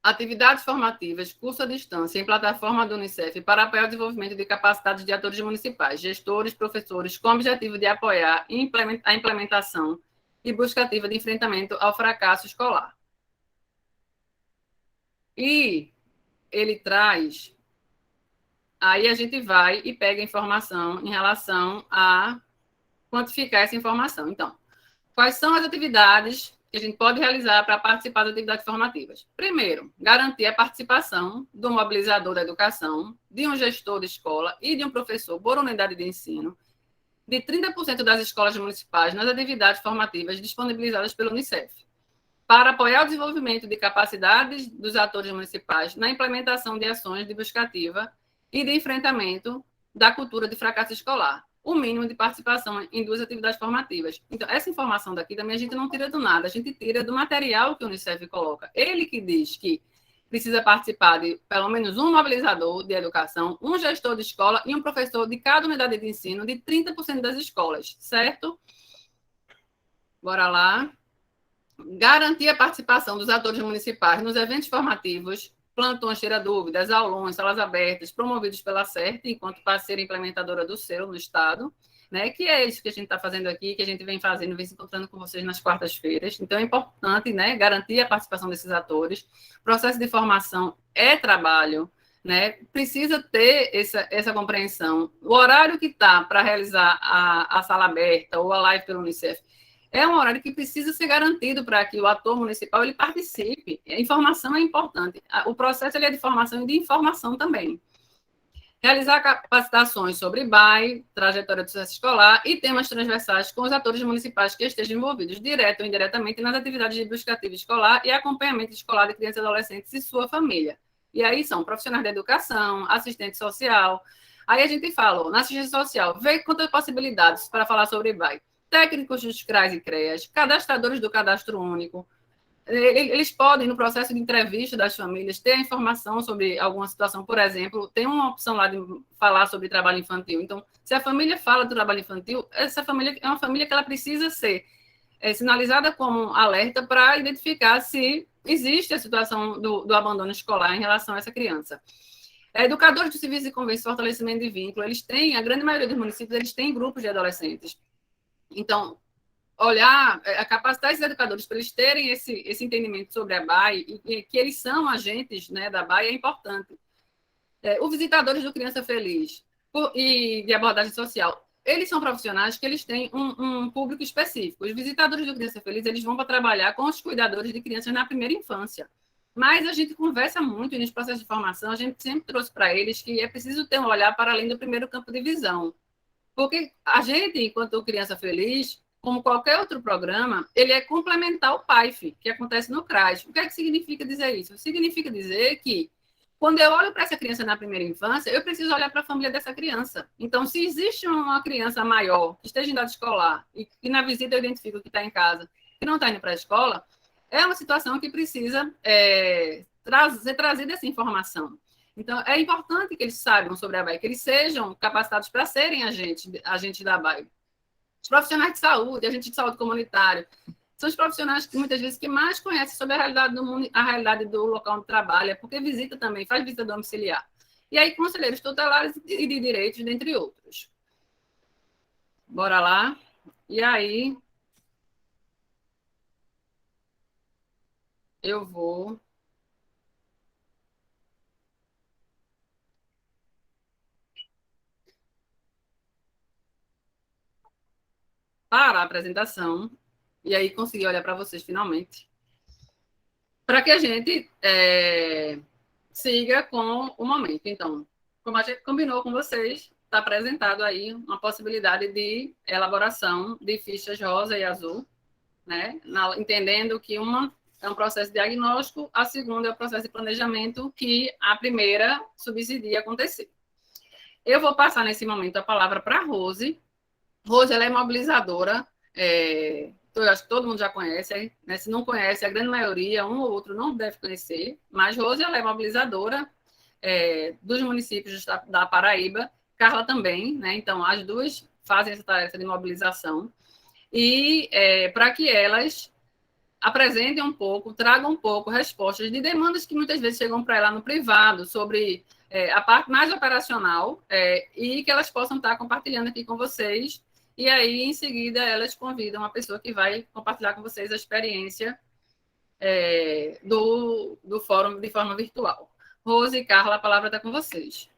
Atividades formativas, curso à distância, em plataforma do Unicef, para apoiar o desenvolvimento de capacidades de atores municipais, gestores, professores, com o objetivo de apoiar a implementação e busca ativa de enfrentamento ao fracasso escolar. E ele traz, aí a gente vai e pega informação em relação a quantificar essa informação. Então, quais são as atividades que a gente pode realizar para participar das atividades formativas? Primeiro, garantir a participação do mobilizador da educação, de um gestor de escola e de um professor por unidade de ensino, de 30% das escolas municipais nas atividades formativas disponibilizadas pelo Unicef, para apoiar o desenvolvimento de capacidades dos atores municipais na implementação de ações de busca ativa e de enfrentamento da cultura de fracasso escolar, o mínimo de participação em 2 atividades formativas. Então, essa informação daqui também a gente não tira do nada, a gente tira do material que o Unicef coloca. Ele que diz que precisa participar de pelo menos um mobilizador de educação, um gestor de escola e um professor de cada unidade de ensino de 30% das escolas, certo? Bora lá. Garantir a participação dos atores municipais nos eventos formativos, plantões, tira dúvidas, aulões, salas abertas, promovidos pela CERT, enquanto parceira implementadora do selo no Estado, né, que é isso que a gente está fazendo aqui, que a gente vem fazendo, vem se encontrando com vocês nas quartas-feiras. Então, é importante, né, garantir a participação desses atores. O processo de formação é trabalho, né, precisa ter essa compreensão. O horário que está para realizar a sala aberta ou a live pelo Unicef é um horário que precisa ser garantido para que o ator municipal ele participe. A informação é importante. O processo ele é de formação e de informação também. Realizar capacitações sobre BAE, trajetória do sucesso escolar e temas transversais com os atores municipais que estejam envolvidos, direto ou indiretamente, nas atividades de busca ativa escolar e acompanhamento escolar de crianças e adolescentes e sua família. E aí são profissionais da educação, assistente social. Aí a gente fala, na assistência social, vê quantas possibilidades para falar sobre BAE. Técnicos dos CRAs e CREAs, cadastradores do cadastro único, eles podem, no processo de entrevista das famílias, ter a informação sobre alguma situação. Por exemplo, tem uma opção lá de falar sobre trabalho infantil. Então, se a família fala do trabalho infantil, essa família é uma família que ela precisa ser sinalizada como alerta para identificar se existe a situação do abandono escolar em relação a essa criança. Educadores de serviço de convívio e fortalecimento de vínculo, eles têm, a grande maioria dos municípios, eles têm grupos de adolescentes. Então, olhar, capacitar esses educadores para eles terem esse entendimento sobre a BAE e que eles são agentes, né, da BAE é importante. Os visitadores do Criança Feliz e de abordagem social, eles são profissionais que eles têm um público específico. Os visitadores do Criança Feliz, eles vão para trabalhar com os cuidadores de crianças na primeira infância. Mas a gente conversa muito e nos processos de formação, a gente sempre trouxe para eles que é preciso ter um olhar para além do primeiro campo de visão. Porque a gente, enquanto Criança Feliz, como qualquer outro programa, ele é complementar ao PAIF, que acontece no CRAS. O que é que significa dizer isso? Significa dizer que, quando eu olho para essa criança na primeira infância, eu preciso olhar para a família dessa criança. Então, se existe uma criança maior que esteja em idade escolar e na visita eu identifico que está em casa, que não está indo para a escola, é uma situação que precisa ser trazida essa informação. Então, é importante que eles saibam sobre a BAE, que eles sejam capacitados para serem agentes da BAE. Os profissionais de saúde, agentes de saúde comunitário, são os profissionais que muitas vezes que mais conhecem sobre a realidade do mundo, a realidade do local onde trabalha, porque visita também, faz visita domiciliar. E aí, conselheiros tutelares e de direitos, dentre outros. Bora lá. E aí, eu vou parar a apresentação e aí conseguir olhar para vocês finalmente, para que a gente siga com o momento. Então, como a gente combinou com vocês, está apresentado aí uma possibilidade de elaboração de fichas rosa e azul, né? Entendendo que uma é um processo de diagnóstico, a segunda é o processo de planejamento, que a primeira subsidia acontecer. Eu vou passar nesse momento a palavra para a Rose. Rose, ela é mobilizadora, eu acho que todo mundo já conhece, né? Se não conhece, a grande maioria, um ou outro não deve conhecer, mas Rose, ela é mobilizadora dos municípios da Paraíba, Carla também, né? Então, as duas fazem essa tarefa de mobilização, e para que elas apresentem um pouco, tragam um pouco respostas de demandas que muitas vezes chegam para ela no privado, sobre a parte mais operacional, e que elas possam estar compartilhando aqui com vocês. E aí, em seguida, elas convidam uma pessoa que vai compartilhar com vocês a experiência do fórum de forma virtual. Rose e Carla, a palavra está com vocês.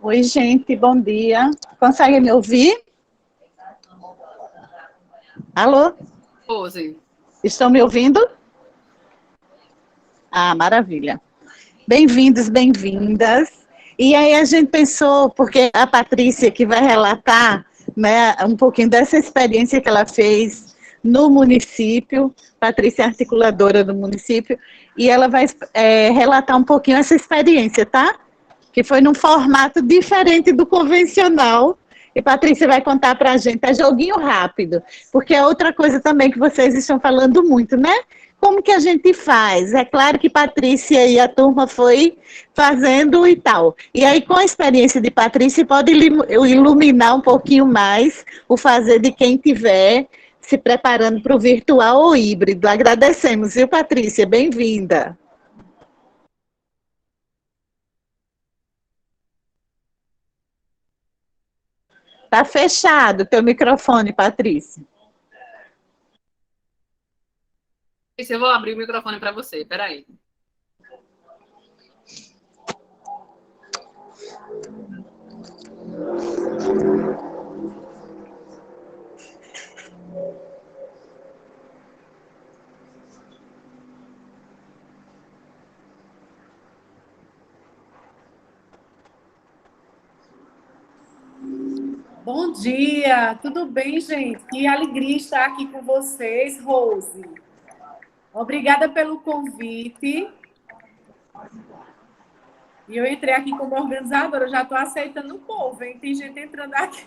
Oi, gente, bom dia. Consegue me ouvir? Alô? Rose. Estão me ouvindo? Ah, maravilha. Bem-vindos, bem-vindas. E aí a gente pensou, porque a Patrícia que vai relatar, né, um pouquinho dessa experiência que ela fez no município, Patrícia é articuladora do município, e ela vai relatar um pouquinho essa experiência, tá? Que foi num formato diferente do convencional. E Patrícia vai contar para a gente, é joguinho rápido, porque é outra coisa também que vocês estão falando muito, né? Como que a gente faz? É claro que Patrícia e a turma foi fazendo e tal. E aí, com a experiência de Patrícia, pode iluminar um pouquinho mais o fazer de quem tiver se preparando para o virtual ou híbrido. Agradecemos, viu, Patrícia? Bem-vinda. Tá fechado o teu microfone, Patrícia. Eu vou abrir o microfone para você, peraí. Bom dia, tudo bem, gente? Que alegria estar aqui com vocês, Rose. Obrigada pelo convite. E eu entrei aqui como organizadora, eu já estou aceitando o povo, hein? Tem gente entrando aqui.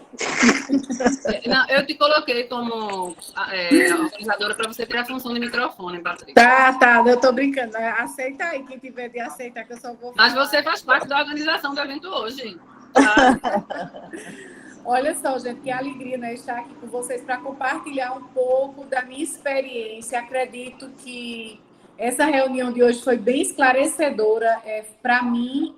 Não, eu te coloquei como organizadora para você ter a função de microfone, Patrícia. Tá, eu estou brincando. Aceita aí, quem tiver de aceitar, que eu só vou falar. Mas você faz parte da organização do evento hoje. Tá? Olha só, gente, que alegria, né, estar aqui com vocês para compartilhar um pouco da minha experiência. Acredito que essa reunião de hoje foi bem esclarecedora para mim.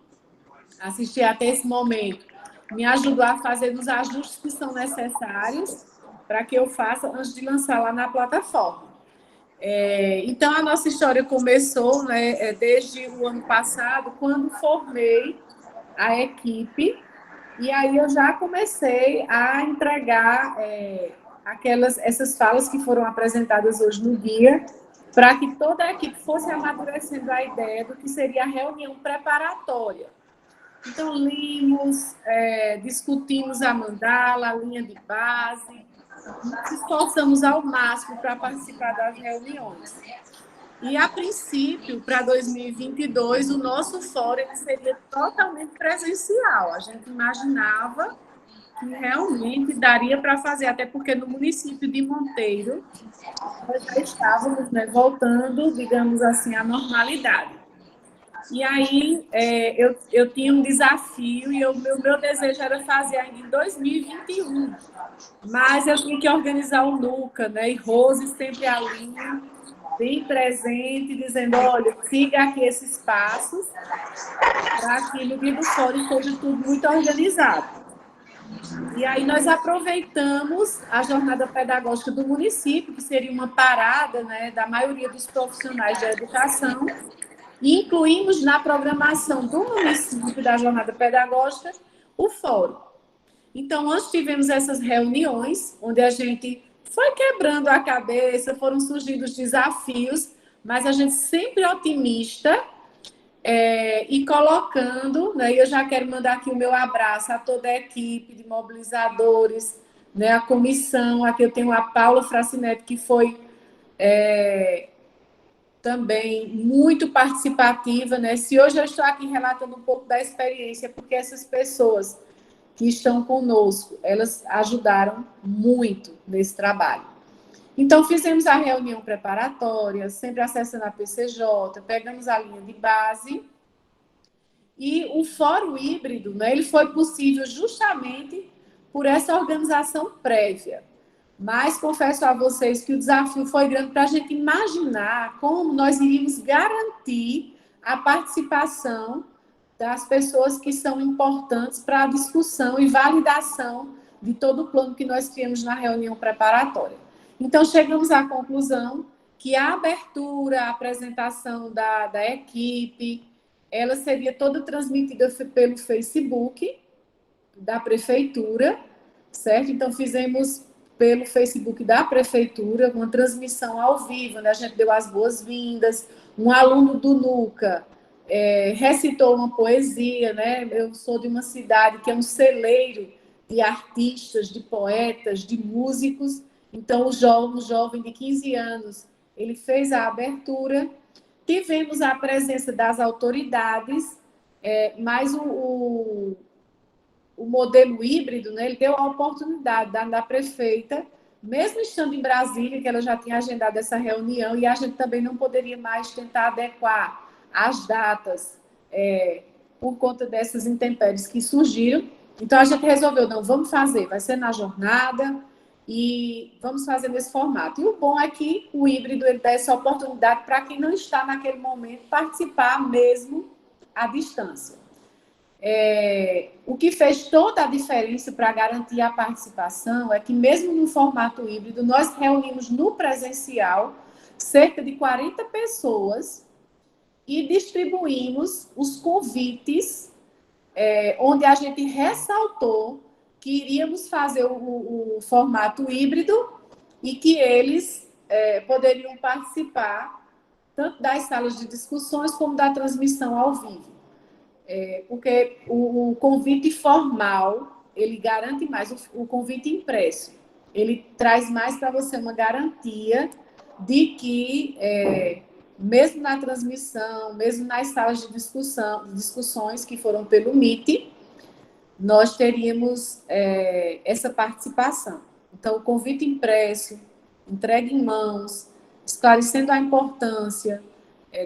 Assistir até esse momento me ajudou a fazer os ajustes que são necessários para que eu faça antes de lançar lá na plataforma. Então, a nossa história começou, né, desde o ano passado, quando formei a equipe. E aí eu já comecei a entregar essas falas que foram apresentadas hoje no guia, para que toda a equipe fosse amadurecendo a ideia do que seria a reunião preparatória. Então, limos, discutimos a mandala, a linha de base, nos esforçamos ao máximo para participar das reuniões. E, a princípio, para 2022, o nosso fórum seria totalmente presencial. A gente imaginava que realmente daria para fazer, até porque no município de Monteiro, nós já estávamos, né, voltando, digamos assim, à normalidade. E aí, eu tinha um desafio e o meu desejo era fazer ainda em 2021. Mas eu tinha que organizar o Luca, né? E Rose sempre ali, bem presente, dizendo, olha, siga aqui esses passos para que no dia do fórum seja tudo muito organizado. E aí nós aproveitamos a jornada pedagógica do município, que seria uma parada, né, da maioria dos profissionais da educação, e incluímos na programação do município da jornada pedagógica o fórum. Então, antes tivemos essas reuniões, onde a gente foi quebrando a cabeça, foram surgindo os desafios, mas a gente sempre otimista e colocando, né, e eu já quero mandar aqui o meu abraço a toda a equipe de mobilizadores, né, a comissão, aqui eu tenho a Paula Fracinetti, que foi também muito participativa, né? Se hoje eu estou aqui relatando um pouco da experiência, porque essas pessoas que estão conosco, elas ajudaram muito nesse trabalho. Então, fizemos a reunião preparatória, sempre acessando a PCJ, pegamos a linha de base, e o fórum híbrido, né, ele foi possível justamente por essa organização prévia. Mas confesso a vocês que o desafio foi grande para a gente imaginar como nós iríamos garantir a participação das pessoas que são importantes para a discussão e validação de todo o plano que nós criamos na reunião preparatória. Então, chegamos à conclusão que a abertura, a apresentação da equipe, ela seria toda transmitida pelo Facebook da Prefeitura, certo? Então, fizemos pelo Facebook da Prefeitura uma transmissão ao vivo, né? A gente deu as boas-vindas, um aluno do NUCA recitou uma poesia, né? Eu sou de uma cidade que é um celeiro de artistas, de poetas, de músicos, então o jovem de 15 anos, ele fez a abertura, tivemos a presença das autoridades, mas o modelo híbrido, né, ele deu a oportunidade da prefeita, mesmo estando em Brasília, que ela já tinha agendado essa reunião, e a gente também não poderia mais tentar adequar as datas por conta dessas intempéries que surgiram. Então, a gente resolveu, não, vamos fazer, vai ser na jornada e vamos fazer nesse formato. E o bom é que o híbrido ele dá essa oportunidade para quem não está naquele momento participar mesmo à distância. O que fez toda a diferença para garantir a participação é que, mesmo no formato híbrido, nós reunimos no presencial cerca de 40 pessoas e distribuímos os convites, onde a gente ressaltou que iríamos fazer o formato híbrido e que eles poderiam participar tanto das salas de discussões como da transmissão ao vivo. Porque o convite formal ele garante mais o convite impresso. Ele traz mais para você uma garantia de que, mesmo na transmissão, mesmo nas salas de discussões que foram pelo Meet, nós teríamos essa participação. Então, o convite impresso, entregue em mãos, esclarecendo a importância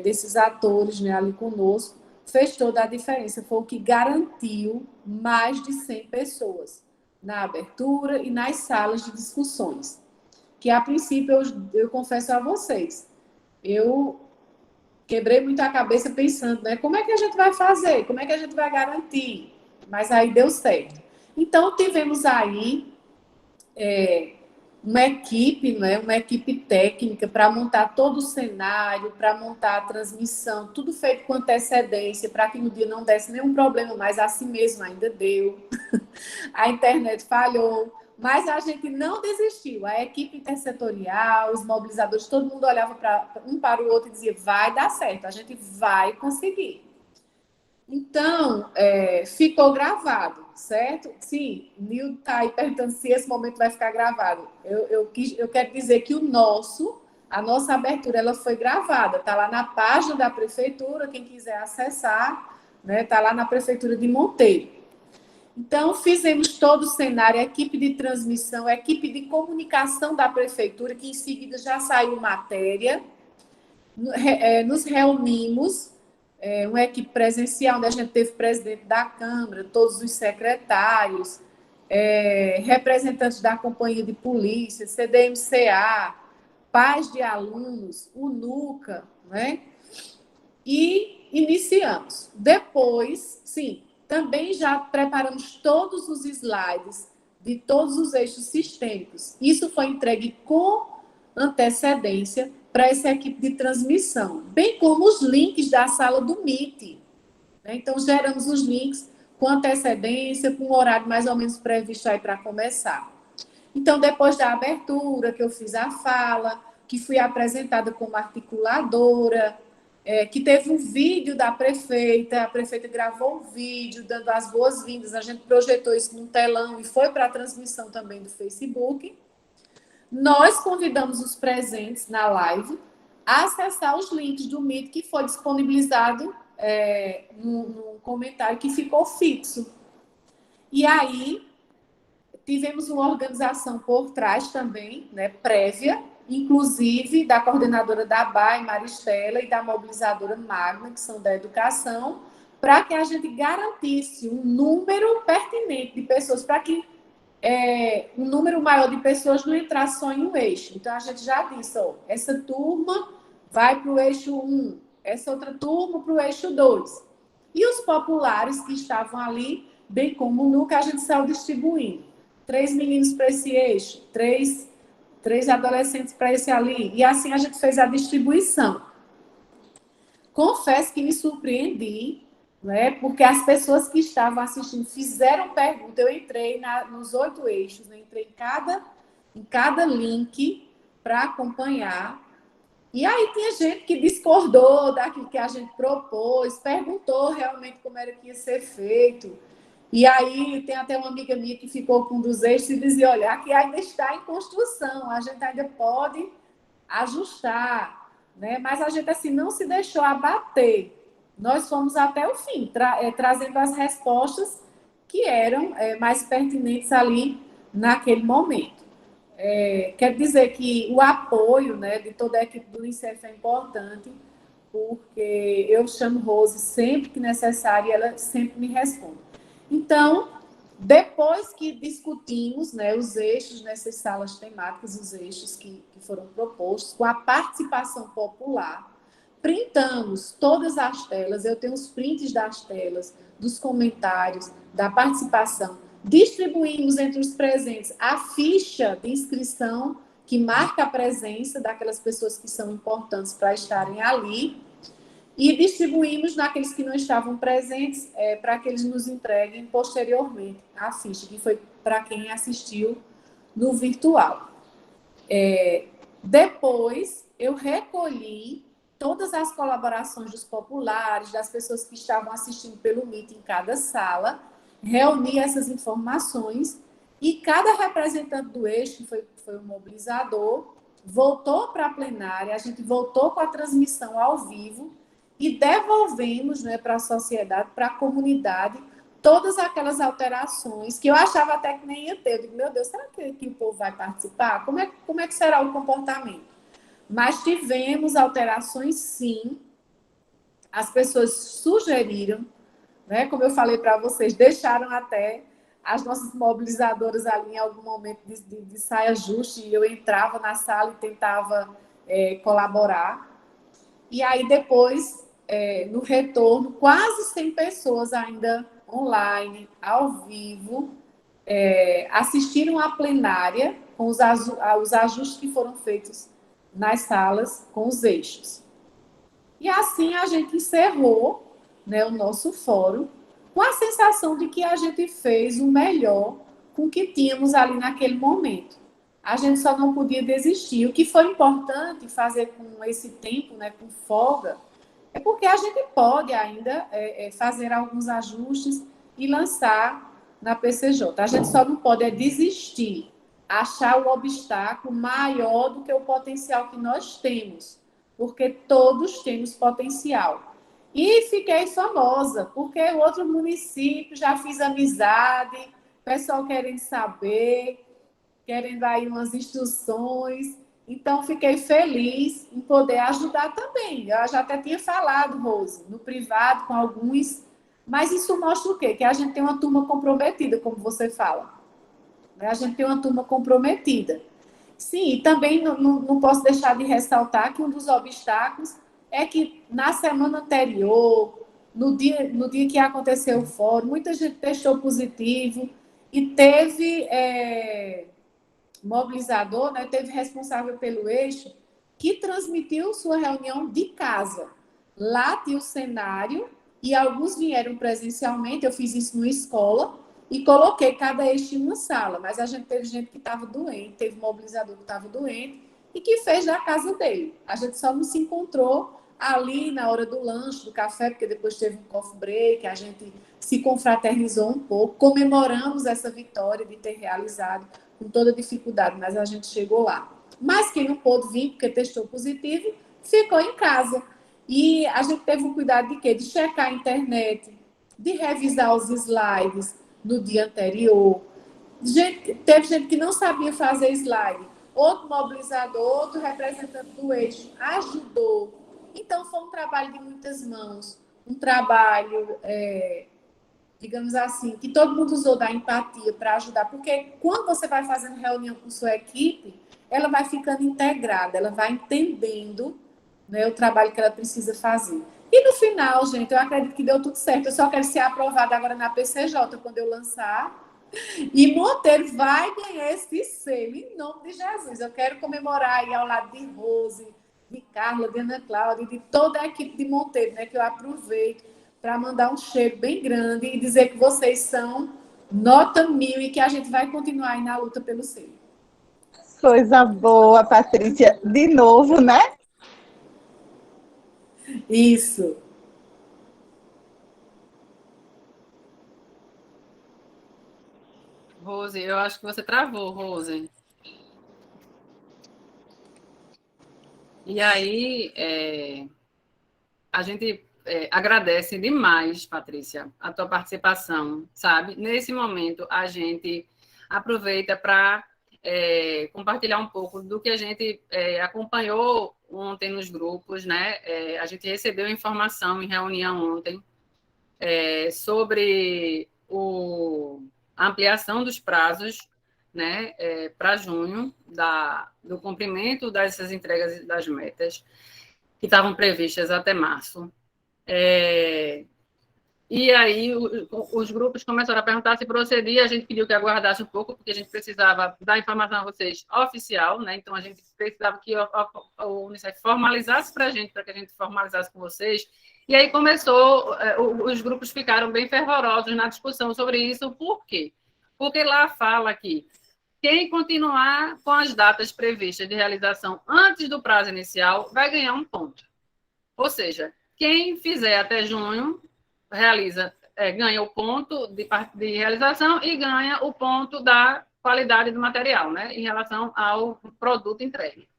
desses atores, né, ali conosco, fez toda a diferença. Foi o que garantiu mais de 100 pessoas na abertura e nas salas de discussões. Que, a princípio, eu confesso a vocês, eu quebrei muito a cabeça pensando, né, como é que a gente vai fazer? Como é que a gente vai garantir? Mas aí deu certo. Então, tivemos aí uma equipe, né, uma equipe técnica para montar todo o cenário, para montar a transmissão, tudo feito com antecedência, para que no dia não desse nenhum problema, mas assim mesmo ainda deu. A internet falhou, mas a gente não desistiu. A equipe intersetorial, os mobilizadores, todo mundo olhava um para o outro e dizia, vai dar certo, a gente vai conseguir. Então, ficou gravado, certo? Sim, Nil está aí perguntando se esse momento vai ficar gravado. Eu quero dizer que a nossa abertura, ela foi gravada. Está lá na página da prefeitura, quem quiser acessar, né? Está lá na prefeitura de Monteiro. Então, fizemos todo o cenário, a equipe de transmissão, a equipe de comunicação da prefeitura, que em seguida já saiu matéria. Nos reunimos, uma equipe presencial, onde a gente teve o presidente da Câmara, todos os secretários, representantes da Companhia de Polícia, CDMCA, pais de alunos, o NUCA, né? E iniciamos. Depois, sim, também já preparamos todos os slides de todos os eixos sistêmicos. Isso foi entregue com antecedência para essa equipe de transmissão, bem como os links da sala do Meet. Então, geramos os links com antecedência, com o horário mais ou menos previsto aí para começar. Então, depois da abertura, que eu fiz a fala, que fui apresentada como articuladora, que teve um vídeo da prefeita, a prefeita gravou um vídeo dando as boas-vindas, a gente projetou isso num telão e foi para a transmissão também do Facebook. Nós convidamos os presentes na live a acessar os links do Meet que foi disponibilizado no comentário que ficou fixo. E aí, tivemos uma organização por trás também, né, prévia, inclusive da coordenadora da BAE, Maristela, e da mobilizadora Magna, que são da educação, para que a gente garantisse um número pertinente de pessoas, para que um número maior de pessoas não entrasse só em um eixo. Então, a gente já disse, essa turma vai para o eixo 1, essa outra turma para o eixo 2. E os populares que estavam ali, bem como o NUCA, a gente saiu distribuindo. 3 meninos para esse eixo, 3 adolescentes para esse ali. E assim a gente fez a distribuição. Confesso que me surpreendi, né? Porque as pessoas que estavam assistindo fizeram pergunta. Eu entrei nos 8 eixos, né? Entrei em cada link para acompanhar. E aí tinha gente que discordou daquilo que a gente propôs, perguntou realmente como era que ia ser feito. E aí tem até uma amiga minha que ficou com um dos eixos e dizia, olha, aqui ainda está em construção, a gente ainda pode ajustar, né? Mas a gente assim não se deixou abater. Nós fomos até o fim, trazendo as respostas que eram mais pertinentes ali naquele momento. Quer dizer que o apoio, né, de toda a equipe do Unicef é importante, porque eu chamo Rose sempre que necessário e ela sempre me responde. Então, depois que discutimos, né, os eixos nessas salas temáticas, os eixos que foram propostos, com a participação popular, printamos todas as telas, eu tenho os prints das telas, dos comentários, da participação, distribuímos entre os presentes a ficha de inscrição que marca a presença daquelas pessoas que são importantes para estarem ali, e distribuímos naqueles que não estavam presentes para que eles nos entreguem posteriormente a ficha, que foi para quem assistiu no virtual. Depois, eu recolhi todas as colaborações dos populares, das pessoas que estavam assistindo pelo Meet em cada sala, reunir essas informações e cada representante do eixo, que foi o mobilizador, voltou para a plenária, a gente voltou com a transmissão ao vivo e devolvemos, né, para a sociedade, para a comunidade, todas aquelas alterações que eu achava até que nem ia ter. Eu digo, meu Deus, será que o povo vai participar? Como é que será o comportamento? Mas tivemos alterações, sim. As pessoas sugeriram, né? Como eu falei para vocês, deixaram até as nossas mobilizadoras ali em algum momento de saia justa, e eu entrava na sala e tentava colaborar. E aí depois, no retorno, quase 100 pessoas ainda online, ao vivo, assistiram à plenária com os ajustes que foram feitos nas salas com os eixos. E assim a gente encerrou, né, o nosso fórum com a sensação de que a gente fez o melhor com o que tínhamos ali naquele momento. A gente só não podia desistir. O que foi importante fazer com esse tempo, né, com folga, é porque a gente pode ainda fazer alguns ajustes e lançar na PCJ. A gente só não pode desistir, achar o obstáculo maior do que o potencial que nós temos, porque todos temos potencial. E fiquei famosa, porque o outro município já fiz amizade, pessoal querendo saber, querendo aí umas instruções. Então, fiquei feliz em poder ajudar também. Eu já até tinha falado, Rose, no privado com alguns, mas isso mostra o quê? Que a gente tem uma turma comprometida, como você fala. A gente tem uma turma comprometida. Sim, e também não posso deixar de ressaltar que um dos obstáculos é que na semana anterior, no dia que aconteceu o fórum, muita gente testou positivo e teve mobilizador, né, teve responsável pelo eixo, que transmitiu sua reunião de casa. Lá tinha o cenário e alguns vieram presencialmente, eu fiz isso numa escola, e coloquei cada eixo em uma sala, mas a gente teve gente que estava doente, teve mobilizador que estava doente e que fez da casa dele. A gente só não se encontrou ali na hora do lanche, do café, porque depois teve um coffee break, a gente se confraternizou um pouco, comemoramos essa vitória de ter realizado com toda dificuldade, mas a gente chegou lá. Mas quem não pôde vir, porque testou positivo, ficou em casa. E a gente teve o cuidado de quê? De checar a internet, de revisar os slides no dia anterior. Teve gente que não sabia fazer slide. Outro mobilizador, outro representante do eixo ajudou. Então, foi um trabalho de muitas mãos. Um trabalho, digamos assim, que todo mundo usou da empatia para ajudar. Porque quando você vai fazendo reunião com sua equipe, ela vai ficando integrada, ela vai entendendo, né, o trabalho que ela precisa fazer. E no final, gente, eu acredito que deu tudo certo. Eu só quero ser aprovada agora na PCJ, quando eu lançar. E Monteiro vai ganhar esse selo, em nome de Jesus. Eu quero comemorar aí ao lado de Rose, de Carla, de Ana Cláudia, de toda a equipe de Monteiro, né, que eu aproveito para mandar um cheiro bem grande e dizer que vocês são nota 1000 e que a gente vai continuar aí na luta pelo selo. Coisa boa, Patrícia. De novo, né? Isso. Rose, eu acho que você travou, Rose. E aí, a gente agradece demais, Patrícia, a tua participação, sabe? Nesse momento, a gente aproveita para compartilhar um pouco do que a gente acompanhou ontem nos grupos, né? A gente recebeu informação em reunião ontem sobre a ampliação dos prazos, né, para junho, do cumprimento dessas entregas das metas que estavam previstas até março. E aí os grupos começaram a perguntar se procedia, a gente pediu que aguardasse um pouco, porque a gente precisava dar informação a vocês oficial, né? Então a gente precisava que o Unicef formalizasse para que a gente formalizasse com vocês. E aí os grupos ficaram bem fervorosos na discussão sobre isso. Por quê? Porque lá fala que quem continuar com as datas previstas de realização antes do prazo inicial vai ganhar um ponto. Ou seja, quem fizer até junho realiza ganha o ponto de realização e ganha o ponto da qualidade do material, né, em relação ao produto entregue.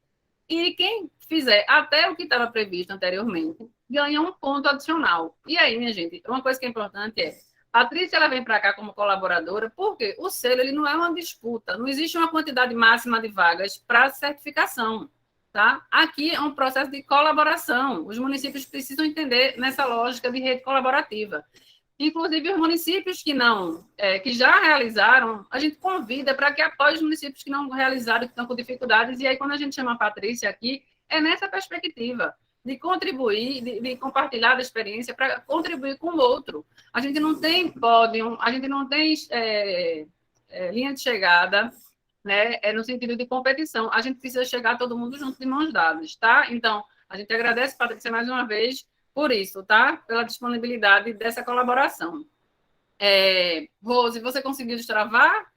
E quem fizer até o que estava previsto anteriormente, ganha um ponto adicional. E aí, minha gente, uma coisa que é importante é, a Patrícia, ela vem para cá como colaboradora, porque o selo ele não é uma disputa, não existe uma quantidade máxima de vagas para certificação. Tá? Aqui é um processo de colaboração. Os municípios precisam entender nessa lógica de rede colaborativa. Inclusive, os municípios que já realizaram, a gente convida para que apoie os municípios que não realizaram, que estão com dificuldades. E aí, quando a gente chama a Patrícia aqui, é nessa perspectiva de contribuir, de compartilhar da experiência para contribuir com o outro. A gente não tem pódio, a gente não tem linha de chegada, né? É no sentido de competição. A gente precisa chegar todo mundo junto de mãos dadas, tá? Então, a gente agradece, Patrícia, mais uma vez, por isso, tá? Pela disponibilidade dessa colaboração. Rose, você conseguiu destravar?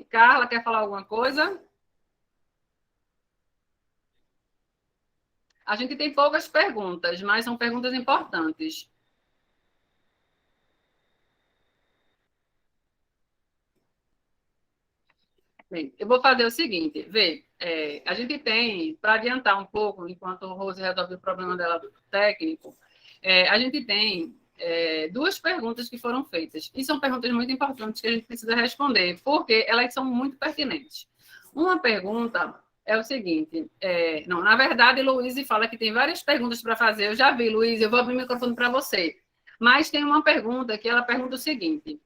Carla, quer falar alguma coisa? A gente tem poucas perguntas, mas são perguntas importantes. Bem, eu vou fazer o seguinte, a gente tem, para adiantar um pouco, enquanto o Rose resolve o problema dela técnico, a gente tem duas perguntas que foram feitas, e são perguntas muito importantes que a gente precisa responder, porque elas são muito pertinentes. Uma pergunta é o seguinte, não, na verdade, Luiz fala que tem várias perguntas para fazer, eu já vi, Luiz, eu vou abrir o microfone para você, mas tem uma pergunta que ela pergunta o seguinte,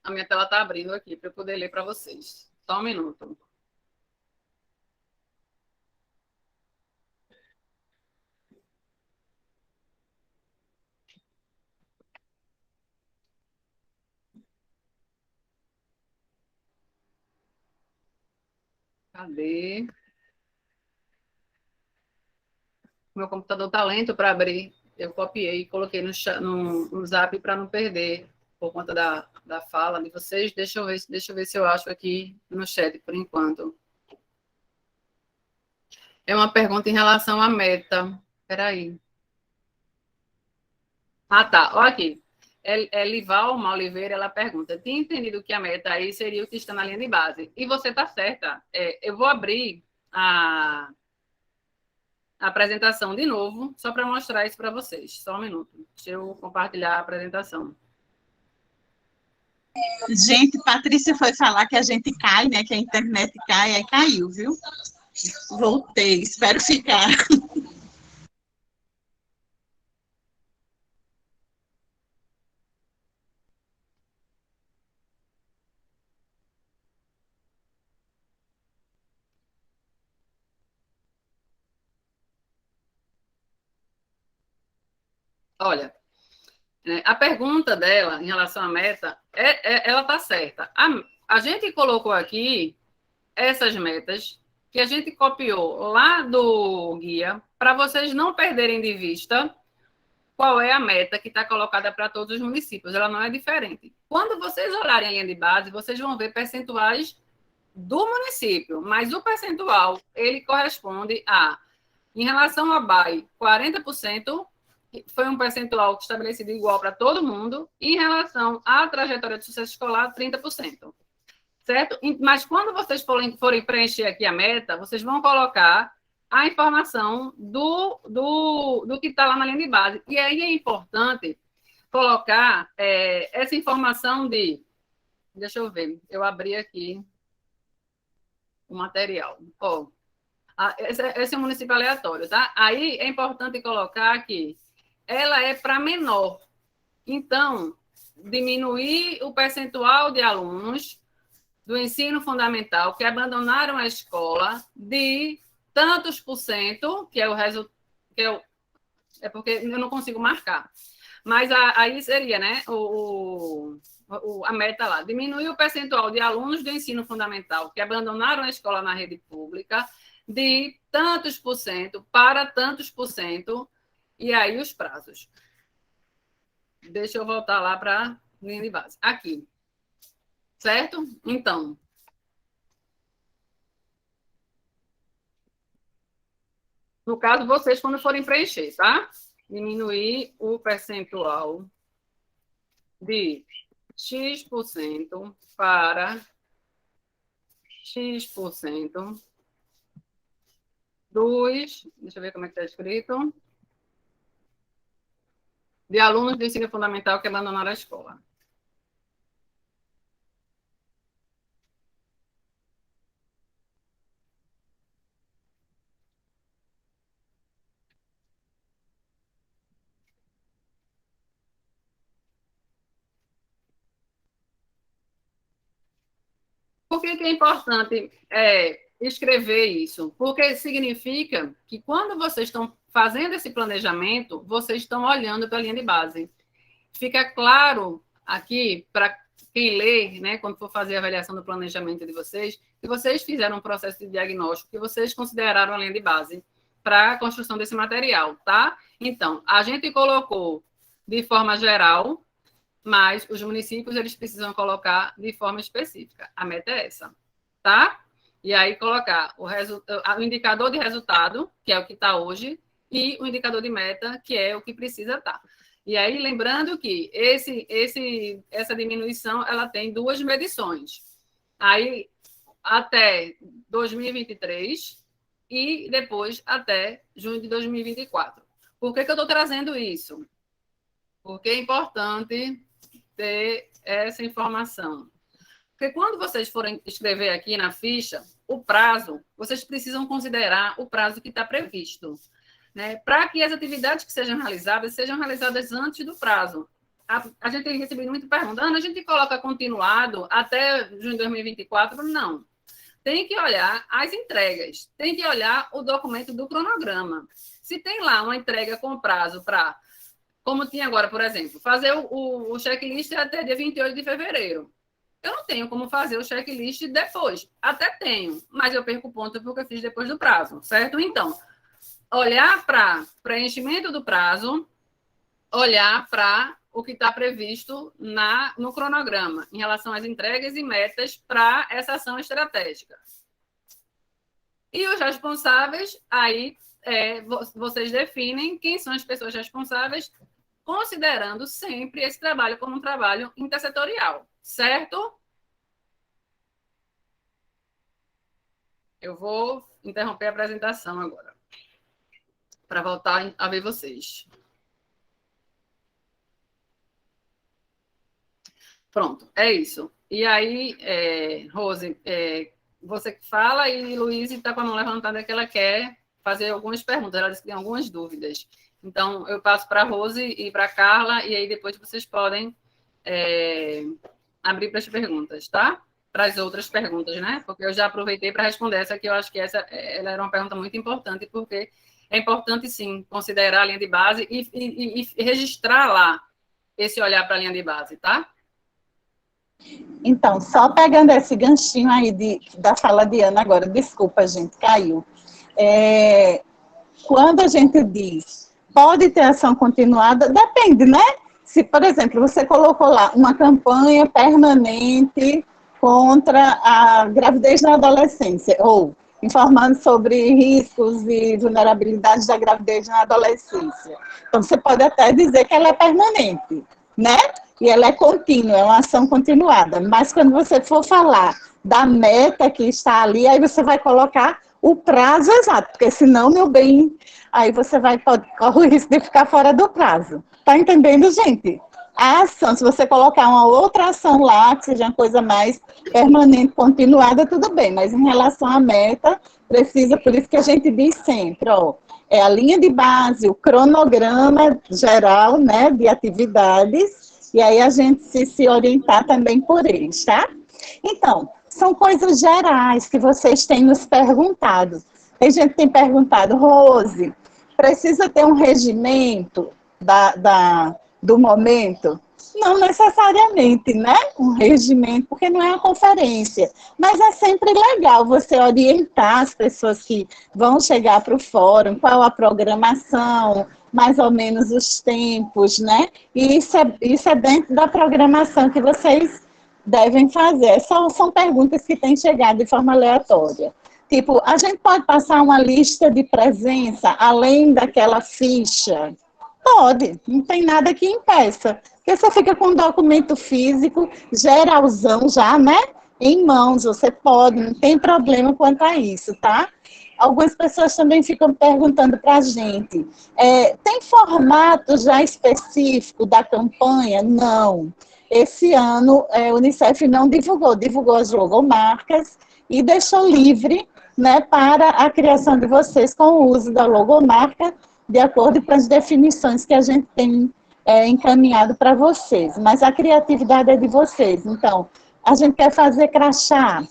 a minha tela está abrindo aqui para eu poder ler para vocês. Só um minuto. Cadê? Meu computador está lento para abrir. Eu copiei e coloquei no Zap para não perder por conta da fala de vocês. Deixa eu ver se eu acho aqui no chat por enquanto. É uma pergunta em relação à meta. Espera aí. Ah, tá. Olha aqui. Livalma Oliveira, ela pergunta, tinha entendido que a meta aí seria o que está na linha de base. E você está certa. Eu vou abrir a apresentação de novo, só para mostrar isso para vocês. Só um minuto. Deixa eu compartilhar a apresentação. Gente, Patrícia foi falar que a gente cai, né? Que a internet cai, aí caiu, viu? Voltei, espero ficar. Olha, a pergunta dela em relação à meta, ela está certa. A gente colocou aqui essas metas que a gente copiou lá do guia para vocês não perderem de vista qual é a meta que está colocada para todos os municípios. Ela não é diferente. Quando vocês olharem a linha de base, vocês vão ver percentuais do município, mas o percentual, ele corresponde em relação à BAE, 40%, foi um percentual estabelecido igual para todo mundo, e em relação à trajetória de sucesso escolar, 30%. Certo? Mas quando vocês forem preencher aqui a meta, vocês vão colocar a informação do que está lá na linha de base. E aí é importante colocar essa informação de... Deixa eu ver, eu abri aqui o material. Esse é um município aleatório, tá? Aí é importante colocar que ela é para menor. Então, diminuir o percentual de alunos do ensino fundamental que abandonaram a escola de tantos por cento, que é o resultado, é porque eu não consigo marcar. Mas aí seria, né, a meta lá, diminuir o percentual de alunos do ensino fundamental que abandonaram a escola na rede pública de tantos por cento para tantos por cento, e aí os prazos. Deixa eu voltar lá para a linha de base. Aqui. Certo? Então, no caso, vocês quando forem preencher, tá? diminuir o percentual de X% para X% dos, deixa eu ver como é que está escrito, de alunos do ensino fundamental que abandonaram a escola. Por que é importante escrever isso? Porque significa que quando vocês estão fazendo esse planejamento, vocês estão olhando para a linha de base. Fica claro aqui, para quem lê, né, quando for fazer a avaliação do planejamento de vocês, que vocês fizeram um processo de diagnóstico, que vocês consideraram a linha de base para a construção desse material, tá? Então, a gente colocou de forma geral, mas os municípios, eles precisam colocar de forma específica. A meta é essa, tá? E aí colocar o indicador de resultado, que é o que está hoje, e o indicador de meta, que é o que precisa estar. E aí, lembrando que essa diminuição, ela tem duas medições. Aí, até 2023 e depois até junho de 2024. Por que eu estou trazendo isso? Porque é importante ter essa informação. Porque quando vocês forem escrever aqui na ficha, o prazo, vocês precisam considerar o prazo que está previsto, né? Para que as atividades que sejam realizadas antes do prazo. A gente tem recebido muita pergunta, Ana, a gente coloca continuado até junho de 2024? Não. Tem que olhar as entregas, tem que olhar o documento do cronograma. Se tem lá uma entrega com prazo para, como tinha agora, por exemplo, fazer o checklist até dia 28 de fevereiro. Eu não tenho como fazer o checklist depois. Até tenho, mas eu perco ponto porque eu fiz depois do prazo, certo? Então, olhar para preenchimento do prazo, olhar para o que está previsto no cronograma, em relação às entregas e metas para essa ação estratégica. E os responsáveis, aí vocês definem quem são as pessoas responsáveis, considerando sempre esse trabalho como um trabalho intersetorial, certo? Eu vou interromper a apresentação agora, para voltar a ver vocês. Pronto, é isso. E aí, Rose, você que fala, e Luísa está com a mão levantada que ela quer fazer algumas perguntas, ela disse que tem algumas dúvidas. Então, eu passo para a Rose e para a Carla, e aí depois vocês podem abrir para as perguntas, tá? Para as outras perguntas, né? Porque eu já aproveitei para responder essa, que eu acho que ela era uma pergunta muito importante, porque é importante, sim, considerar a linha de base e registrar lá esse olhar para a linha de base, tá? Então, só pegando esse ganchinho aí da fala de Ana agora, desculpa, gente, caiu. Quando a gente diz pode ter ação continuada, depende, né? Se, por exemplo, você colocou lá uma campanha permanente contra a gravidez na adolescência, ou informando sobre riscos e vulnerabilidades da gravidez na adolescência. Então, você pode até dizer que ela é permanente, né? E ela é contínua, é uma ação continuada. Mas quando você for falar da meta que está ali, aí você vai colocar o prazo exato, porque senão, meu bem, aí você corre o risco de ficar fora do prazo. Tá entendendo, gente? A ação, se você colocar uma outra ação lá, que seja uma coisa mais permanente, continuada, tudo bem. Mas em relação à meta, precisa, por isso que a gente diz sempre, ó, é a linha de base, o cronograma geral, né, de atividades, e aí a gente se orientar também por eles, tá? Então, são coisas gerais que vocês têm nos perguntado. Tem gente que tem perguntado, Rose, precisa ter um regimento do momento? Não necessariamente, né? Um regimento, porque não é uma conferência. Mas é sempre legal você orientar as pessoas que vão chegar para o fórum, qual a programação, mais ou menos os tempos, né? E isso é dentro da programação que vocês devem fazer. São perguntas que têm chegado de forma aleatória. Tipo, a gente pode passar uma lista de presença, além daquela ficha, Pode, não tem nada que impeça. Porque você fica com um documento físico, geralzão já, né? Em mãos, você pode, não tem problema quanto a isso, tá? Algumas pessoas também ficam perguntando para a gente, tem formato já específico da campanha? Não. Esse ano, a Unicef não divulgou, divulgou as logomarcas e deixou livre, né, para a criação de vocês com o uso da logomarca, de acordo com as definições que a gente tem encaminhado para vocês. Mas a criatividade é de vocês. Então, a gente quer fazer crachá,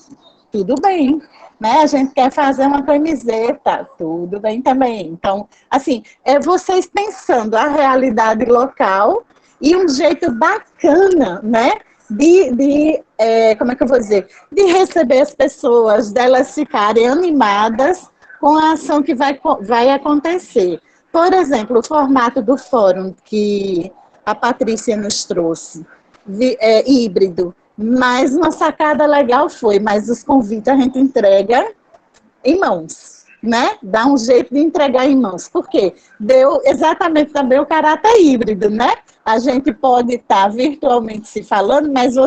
tudo bem. Né? A gente quer fazer uma camiseta, tudo bem também. Então, assim, é vocês pensando a realidade local e um jeito bacana, né? Como é que eu vou dizer? De receber as pessoas, delas ficarem animadas com a ação que vai acontecer. Por exemplo, o formato do fórum que a Patrícia nos trouxe, híbrido. Mas uma sacada legal foi, mas os convites a gente entrega em mãos, né? Dá um jeito de entregar em mãos. Por quê? Deu exatamente também o caráter híbrido, né? A gente pode estar virtualmente se falando, mas a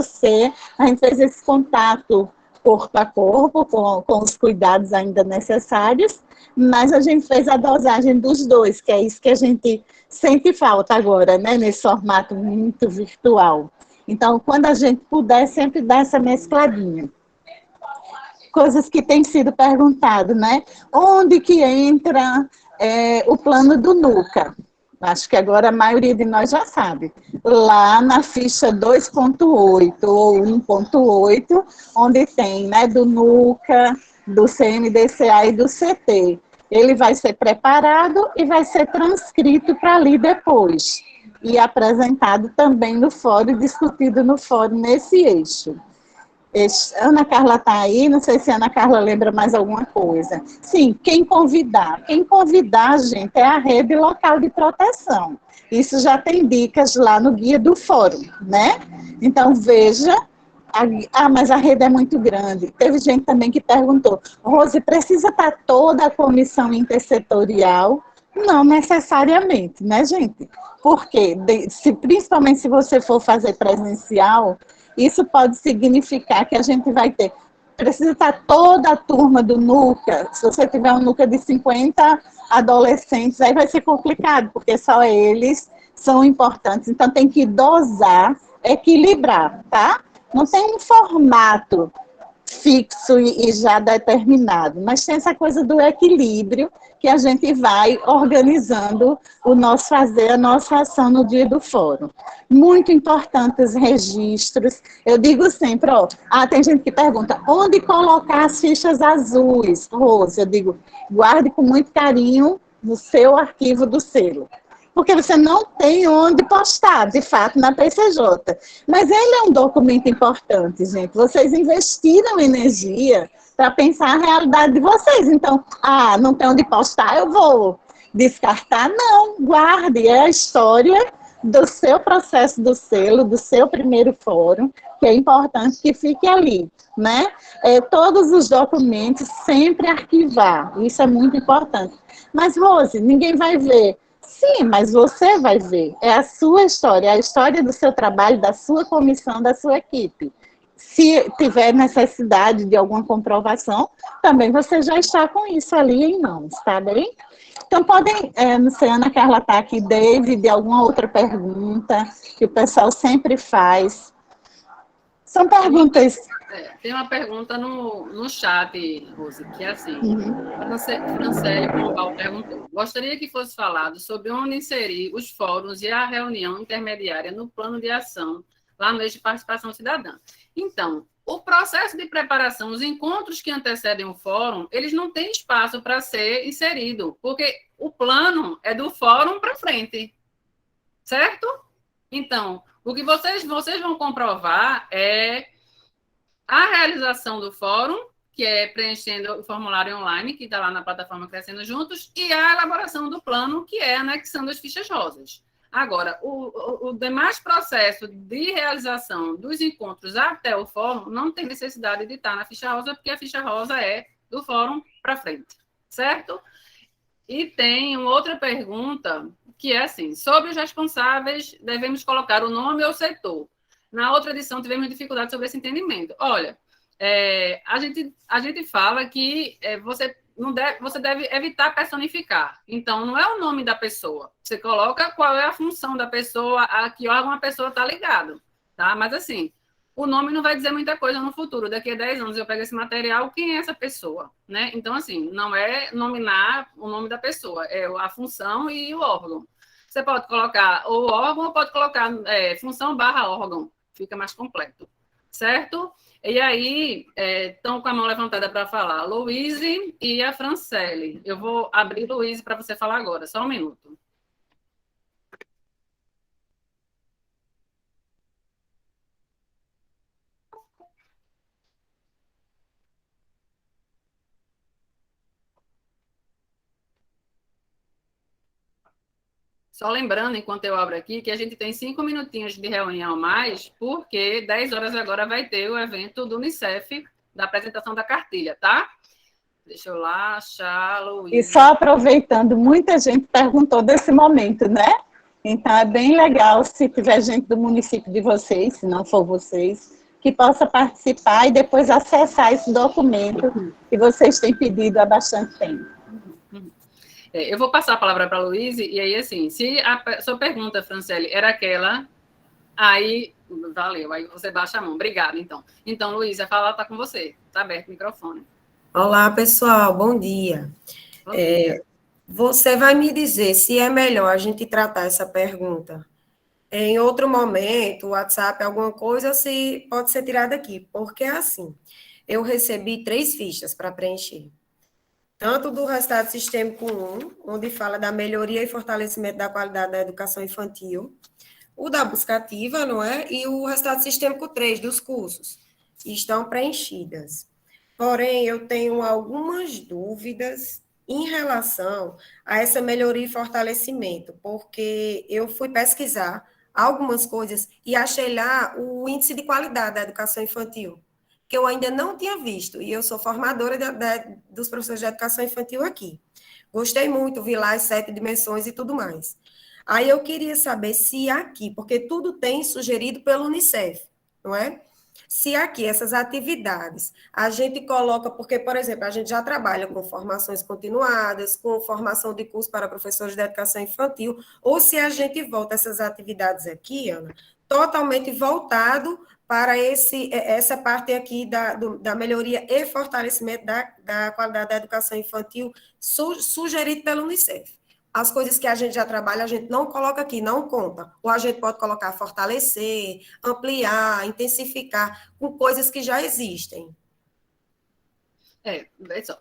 gente fez esse contato corpo a corpo, com os cuidados ainda necessários, mas a gente fez a dosagem dos dois, que é isso que a gente sente falta agora, né? Nesse formato muito virtual. Então, quando a gente puder, sempre dá essa mescladinha. Coisas que têm sido perguntado, né? Onde que entra o plano do NUCA? Acho que agora a maioria de nós já sabe. Lá na ficha 2.8 ou 1.8, onde tem, né, do NUCA, do CMDCA e do CT. Ele vai ser preparado e vai ser transcrito para ali depois. E apresentado também no fórum, discutido no fórum nesse eixo. Ana Carla está aí, não sei se a Ana Carla lembra mais alguma coisa. Sim, quem convidar? Quem convidar, gente, é a rede local de proteção. Isso já tem dicas lá no guia do fórum, né? Então, veja. Mas a rede é muito grande. Teve gente também que perguntou, Rose, precisa estar toda a comissão intersetorial? Não necessariamente, né, gente? Porque, principalmente se você for fazer presencial, isso pode significar que a gente vai ter. Precisa estar toda a turma do NUCA. Se você tiver um NUCA de 50 adolescentes, aí vai ser complicado, porque só eles são importantes. Então, tem que dosar, equilibrar, tá? Não tem um formato fixo e já determinado, mas tem essa coisa do equilíbrio que a gente vai organizando o nosso fazer, a nossa ação no dia do fórum. Muito importante os registros. Eu digo sempre, tem gente que pergunta, onde colocar as fichas azuis? Rose, eu digo, guarde com muito carinho no seu arquivo do selo. Porque você não tem onde postar, de fato, na PCJ. Mas ele é um documento importante, gente. Vocês investiram energia para pensar a realidade de vocês. Então, não tem onde postar, eu vou descartar? Não, guarde. É a história do seu processo do selo, do seu primeiro fórum, que é importante que fique ali, né? Todos os documentos sempre arquivar. Isso é muito importante. Mas, Rose, ninguém vai ver. Sim, mas você vai ver. É a sua história, é a história do seu trabalho, da sua comissão, da sua equipe. Se tiver necessidade de alguma comprovação, também você já está com isso ali em mãos, tá bem? Então, podem, não sei, Ana Carla está aqui, David, alguma outra pergunta que o pessoal sempre faz. São perguntas... Tem uma pergunta no chat, Rose, que é assim, Francélio Pombal perguntou, gostaria que fosse falado sobre onde inserir os fóruns e a reunião intermediária no plano de ação, lá no eixo de participação cidadã. Então, o processo de preparação, os encontros que antecedem o fórum, eles não têm espaço para ser inserido, porque o plano é do fórum para frente, certo? Então, o que vocês vão comprovar é a realização do fórum, que é preenchendo o formulário online, que está lá na plataforma Crescendo Juntos, e a elaboração do plano, que é anexando as fichas rosas. Agora, o demais processo de realização dos encontros até o fórum não tem necessidade de estar na ficha rosa, porque a ficha rosa é do fórum para frente, certo? E tem uma outra pergunta que é assim, sobre os responsáveis, devemos colocar o nome ou setor. Na outra edição, tivemos dificuldade sobre esse entendimento. Olha, a gente fala que você deve evitar personificar. Então, não é o nome da pessoa. Você coloca qual é a função da pessoa, a que órgão a pessoa está ligado. Tá? Mas, assim, o nome não vai dizer muita coisa no futuro. Daqui a 10 anos eu pego esse material, quem é essa pessoa? Né? Então, assim, não é nominar o nome da pessoa, é a função e o órgão. Você pode colocar o órgão ou pode colocar função barra órgão. Fica mais completo. Certo? E aí, estão com a mão levantada para falar Luíse e a Francelle. Eu vou abrir Luíse para você falar agora, só um minuto. Só lembrando, enquanto eu abro aqui, que a gente tem 5 minutinhos de reunião a mais, porque 10 horas agora vai ter o evento do Unicef, da apresentação da cartilha, tá? Deixa eu lá achar, Luísa. E só aproveitando, muita gente perguntou desse momento, né? Então, é bem legal se tiver gente do município de vocês, se não for vocês, que possa participar e depois acessar esse documento que vocês têm pedido há bastante tempo. Eu vou passar a palavra para a Luísa, e aí, assim, se a sua pergunta, Francelle, era aquela, aí, valeu, aí você baixa a mão. Obrigada, então. Então, Luísa, a fala está com você. Está aberto o microfone. Olá, pessoal, bom dia. Bom dia. Você vai me dizer se é melhor a gente tratar essa pergunta em outro momento, WhatsApp, alguma coisa, ou se pode ser tirada aqui, porque assim, eu recebi 3 fichas para preencher. Tanto do resultado sistêmico 1, onde fala da melhoria e fortalecimento da qualidade da educação infantil, o da buscativa, não é? E o resultado sistêmico 3, dos cursos, estão preenchidas. Porém, eu tenho algumas dúvidas em relação a essa melhoria e fortalecimento, porque eu fui pesquisar algumas coisas e achei lá o índice de qualidade da educação infantil, que eu ainda não tinha visto, e eu sou formadora dos professores de educação infantil aqui. Gostei muito, vi lá as 7 dimensões e tudo mais. Aí eu queria saber se aqui, porque tudo tem sugerido pelo Unicef, não é? Se aqui essas atividades a gente coloca, porque, por exemplo, a gente já trabalha com formações continuadas, com formação de curso para professores de educação infantil, ou se a gente volta essas atividades aqui, Ana, totalmente voltado para essa parte aqui da melhoria e fortalecimento da qualidade da educação infantil, sugerido pelo Unicef. As coisas que a gente já trabalha, a gente não coloca aqui, não conta. Ou a gente pode colocar fortalecer, ampliar, intensificar, com coisas que já existem.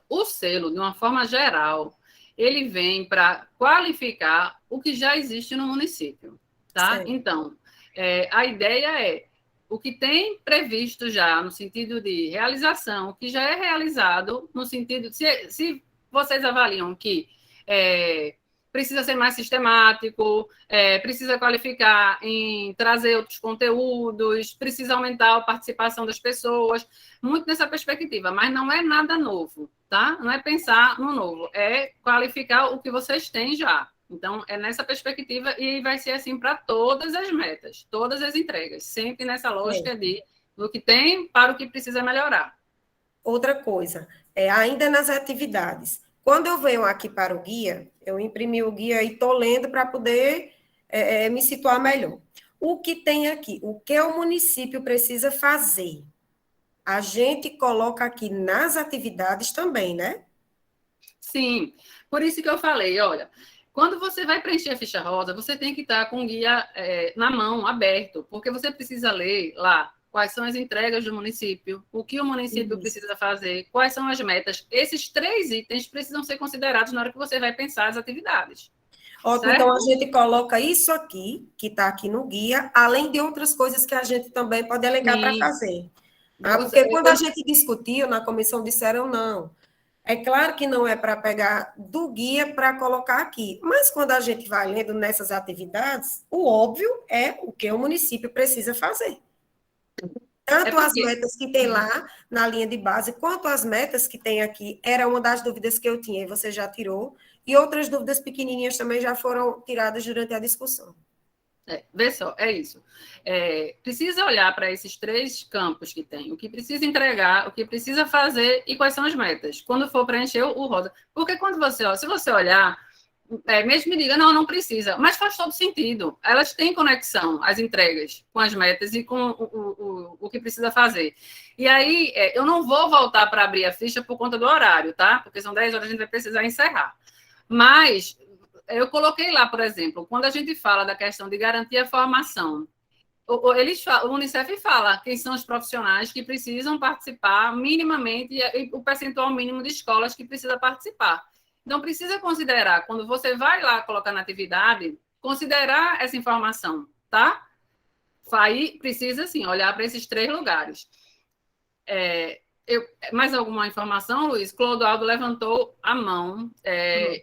O selo, de uma forma geral, ele vem para qualificar o que já existe no município, tá? Certo. Então, a ideia é o que tem previsto já no sentido de realização, o que já é realizado no sentido... Se vocês avaliam que precisa ser mais sistemático, precisa qualificar em trazer outros conteúdos, precisa aumentar a participação das pessoas, muito nessa perspectiva, mas não é nada novo, tá? Não é pensar no novo, é qualificar o que vocês têm já. Então, é nessa perspectiva e vai ser assim para todas as metas, todas as entregas, sempre nessa lógica do que tem para o que precisa melhorar. Outra coisa, ainda nas atividades, quando eu venho aqui para o guia, eu imprimi o guia e estou lendo para poder me situar melhor. O que tem aqui? O que o município precisa fazer? A gente coloca aqui nas atividades também, né? Sim, por isso que eu falei, olha, quando você vai preencher a ficha rosa, você tem que estar com o guia na mão, aberto, porque você precisa ler lá quais são as entregas do município, o que o município precisa fazer, quais são as metas. Esses 3 itens precisam ser considerados na hora que você vai pensar as atividades. Ótimo, então a gente coloca isso aqui, que está aqui no guia, além de outras coisas que a gente também pode elencar para fazer. Porque quando a gente discutiu na comissão, disseram não. É claro que não é para pegar do guia para colocar aqui, mas quando a gente vai lendo nessas atividades, o óbvio é o que o município precisa fazer. Tanto as metas que tem lá na linha de base, quanto as metas que tem aqui, era uma das dúvidas que eu tinha, e você já tirou. e outras dúvidas pequenininhas também já foram tiradas durante a discussão. Vê só, é isso. Precisa olhar para esses 3 campos que tem, o que precisa entregar, o que precisa fazer e quais são as metas, quando for preencher o rosa. Porque se você olhar, mesmo me diga, não precisa, mas faz todo sentido. Elas têm conexão, as entregas, com as metas e com o que precisa fazer. E aí, eu não vou voltar para abrir a ficha por conta do horário, tá? Porque são 10 horas, a gente vai precisar encerrar. Mas eu coloquei lá, por exemplo, quando a gente fala da questão de garantir a formação, o Unicef fala quem são os profissionais que precisam participar minimamente e o percentual mínimo de escolas que precisa participar. Então, precisa considerar, quando você vai lá colocar na atividade, considerar essa informação, tá? Aí precisa, sim, olhar para esses 3 lugares. Mais alguma informação, Luiz? Clodoaldo levantou a mão.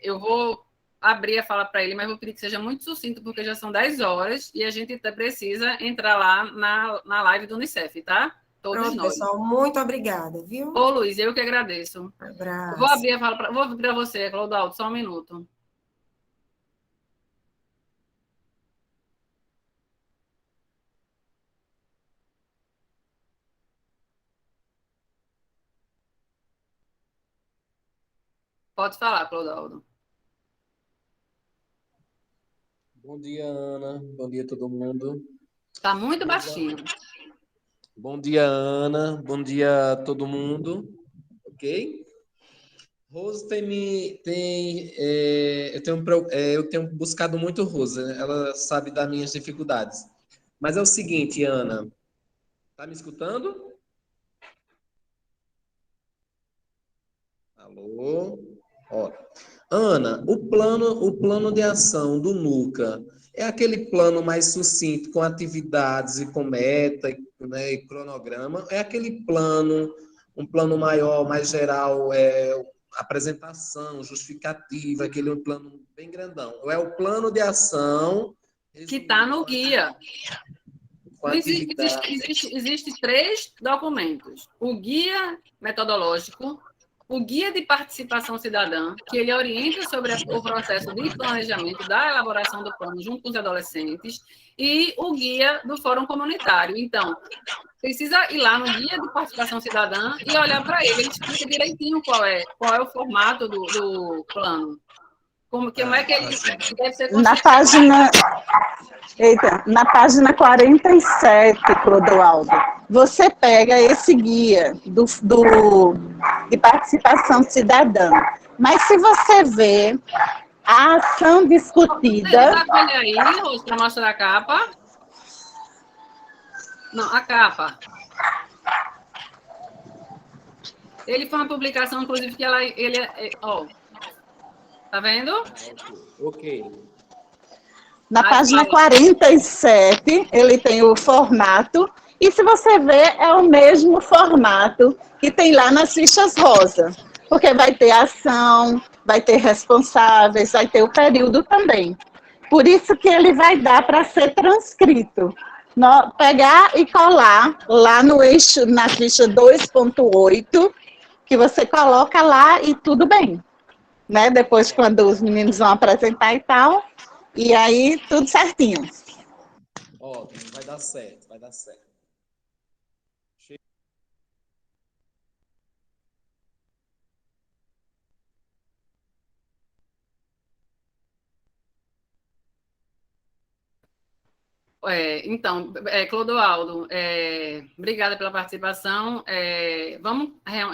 Eu vou abrir a fala para ele, mas vou pedir que seja muito sucinto, porque já são 10 horas e a gente precisa entrar lá na live do Unicef, tá? Todos Pronto, nós. pessoal, muito obrigada, viu? Ô, Luiz, eu que agradeço. Um abraço. Vou abrir a fala vou abrir para você, Clodoaldo, só um minuto. Pode falar, Clodoaldo. Bom dia, Ana. Bom dia, todo mundo. Está muito baixinho. Bom dia, Ana. Bom dia, todo mundo. Ok? Rose eu tenho buscado muito Rose, né? Ela sabe das minhas dificuldades. Mas é o seguinte, Ana. Tá me escutando? Alô? Ó. Ana, o plano de ação do NUCA é aquele plano mais sucinto, com atividades e com meta, né, e cronograma? É aquele plano, um plano maior, mais geral, apresentação, justificativa, aquele plano bem grandão? Ou é o plano de ação que está no guia? Existem 3 documentos. O guia metodológico, o guia de participação cidadã, que ele orienta sobre o processo de planejamento da elaboração do plano junto com os adolescentes, e o guia do fórum comunitário. Então, precisa ir lá no guia de participação cidadã e olhar para ele. Ele explica direitinho qual é o formato do plano. Como é que ele deve ser construído. Na página 47, Clodoaldo, você pega esse guia de participação cidadã. Mas se você vê a ação discutida... Você tá aí, Rose, para mostrar a capa? Não, a capa. Ele foi uma publicação, inclusive, que tá vendo? Ok. Na página 47, ele tem o formato, e se você ver, é o mesmo formato que tem lá nas fichas rosa, porque vai ter ação, vai ter responsáveis, vai ter o período também. Por isso que ele vai dar para ser transcrito. Pegar e colar lá no eixo, na ficha 2.8, que você coloca lá e tudo bem. Né? Depois, quando os meninos vão apresentar e tal, e aí tudo certinho. Ótimo, vai dar certo, vai dar certo. Então, Clodoaldo, obrigada pela participação. Vamos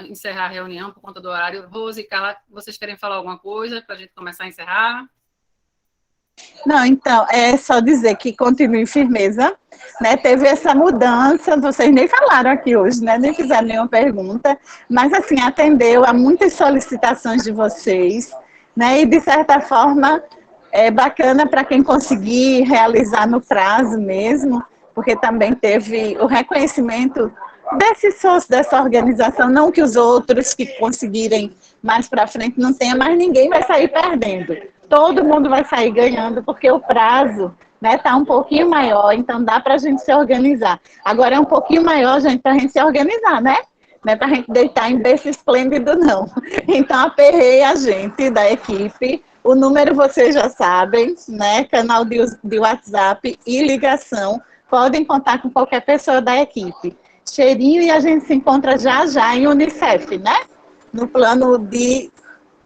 encerrar a reunião por conta do horário. Rose e Carla, vocês querem falar alguma coisa para a gente começar a encerrar? Não, então, é só dizer que continue firmeza, né? Teve essa mudança, vocês nem falaram aqui hoje, né? Nem fizeram nenhuma pergunta, mas, assim, atendeu a muitas solicitações de vocês, né? E, de certa forma, é bacana para quem conseguir realizar no prazo mesmo, porque também teve o reconhecimento desse sócio, dessa organização, não que os outros que conseguirem mais para frente não tenha, mas ninguém vai sair perdendo. Todo mundo vai sair ganhando, porque o prazo está um pouquinho maior, então dá para a gente se organizar. Agora é um pouquinho maior, gente, para a gente se organizar, né? Não é para a gente deitar em berço esplêndido, não. Então, aperrei a gente da equipe O número vocês já sabem, né? Canal de WhatsApp e ligação. Podem contar com qualquer pessoa da equipe. Cheirinho, e a gente se encontra já já em Unicef, né? No plano de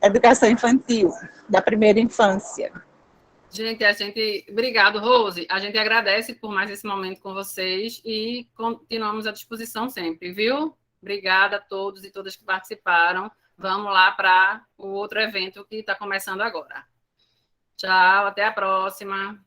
educação infantil, da primeira infância. Gente, obrigado, Rose. A gente agradece por mais esse momento com vocês e continuamos à disposição sempre, viu? Obrigada a todos e todas que participaram. Vamos lá para o outro evento que está começando agora. Tchau, até a próxima.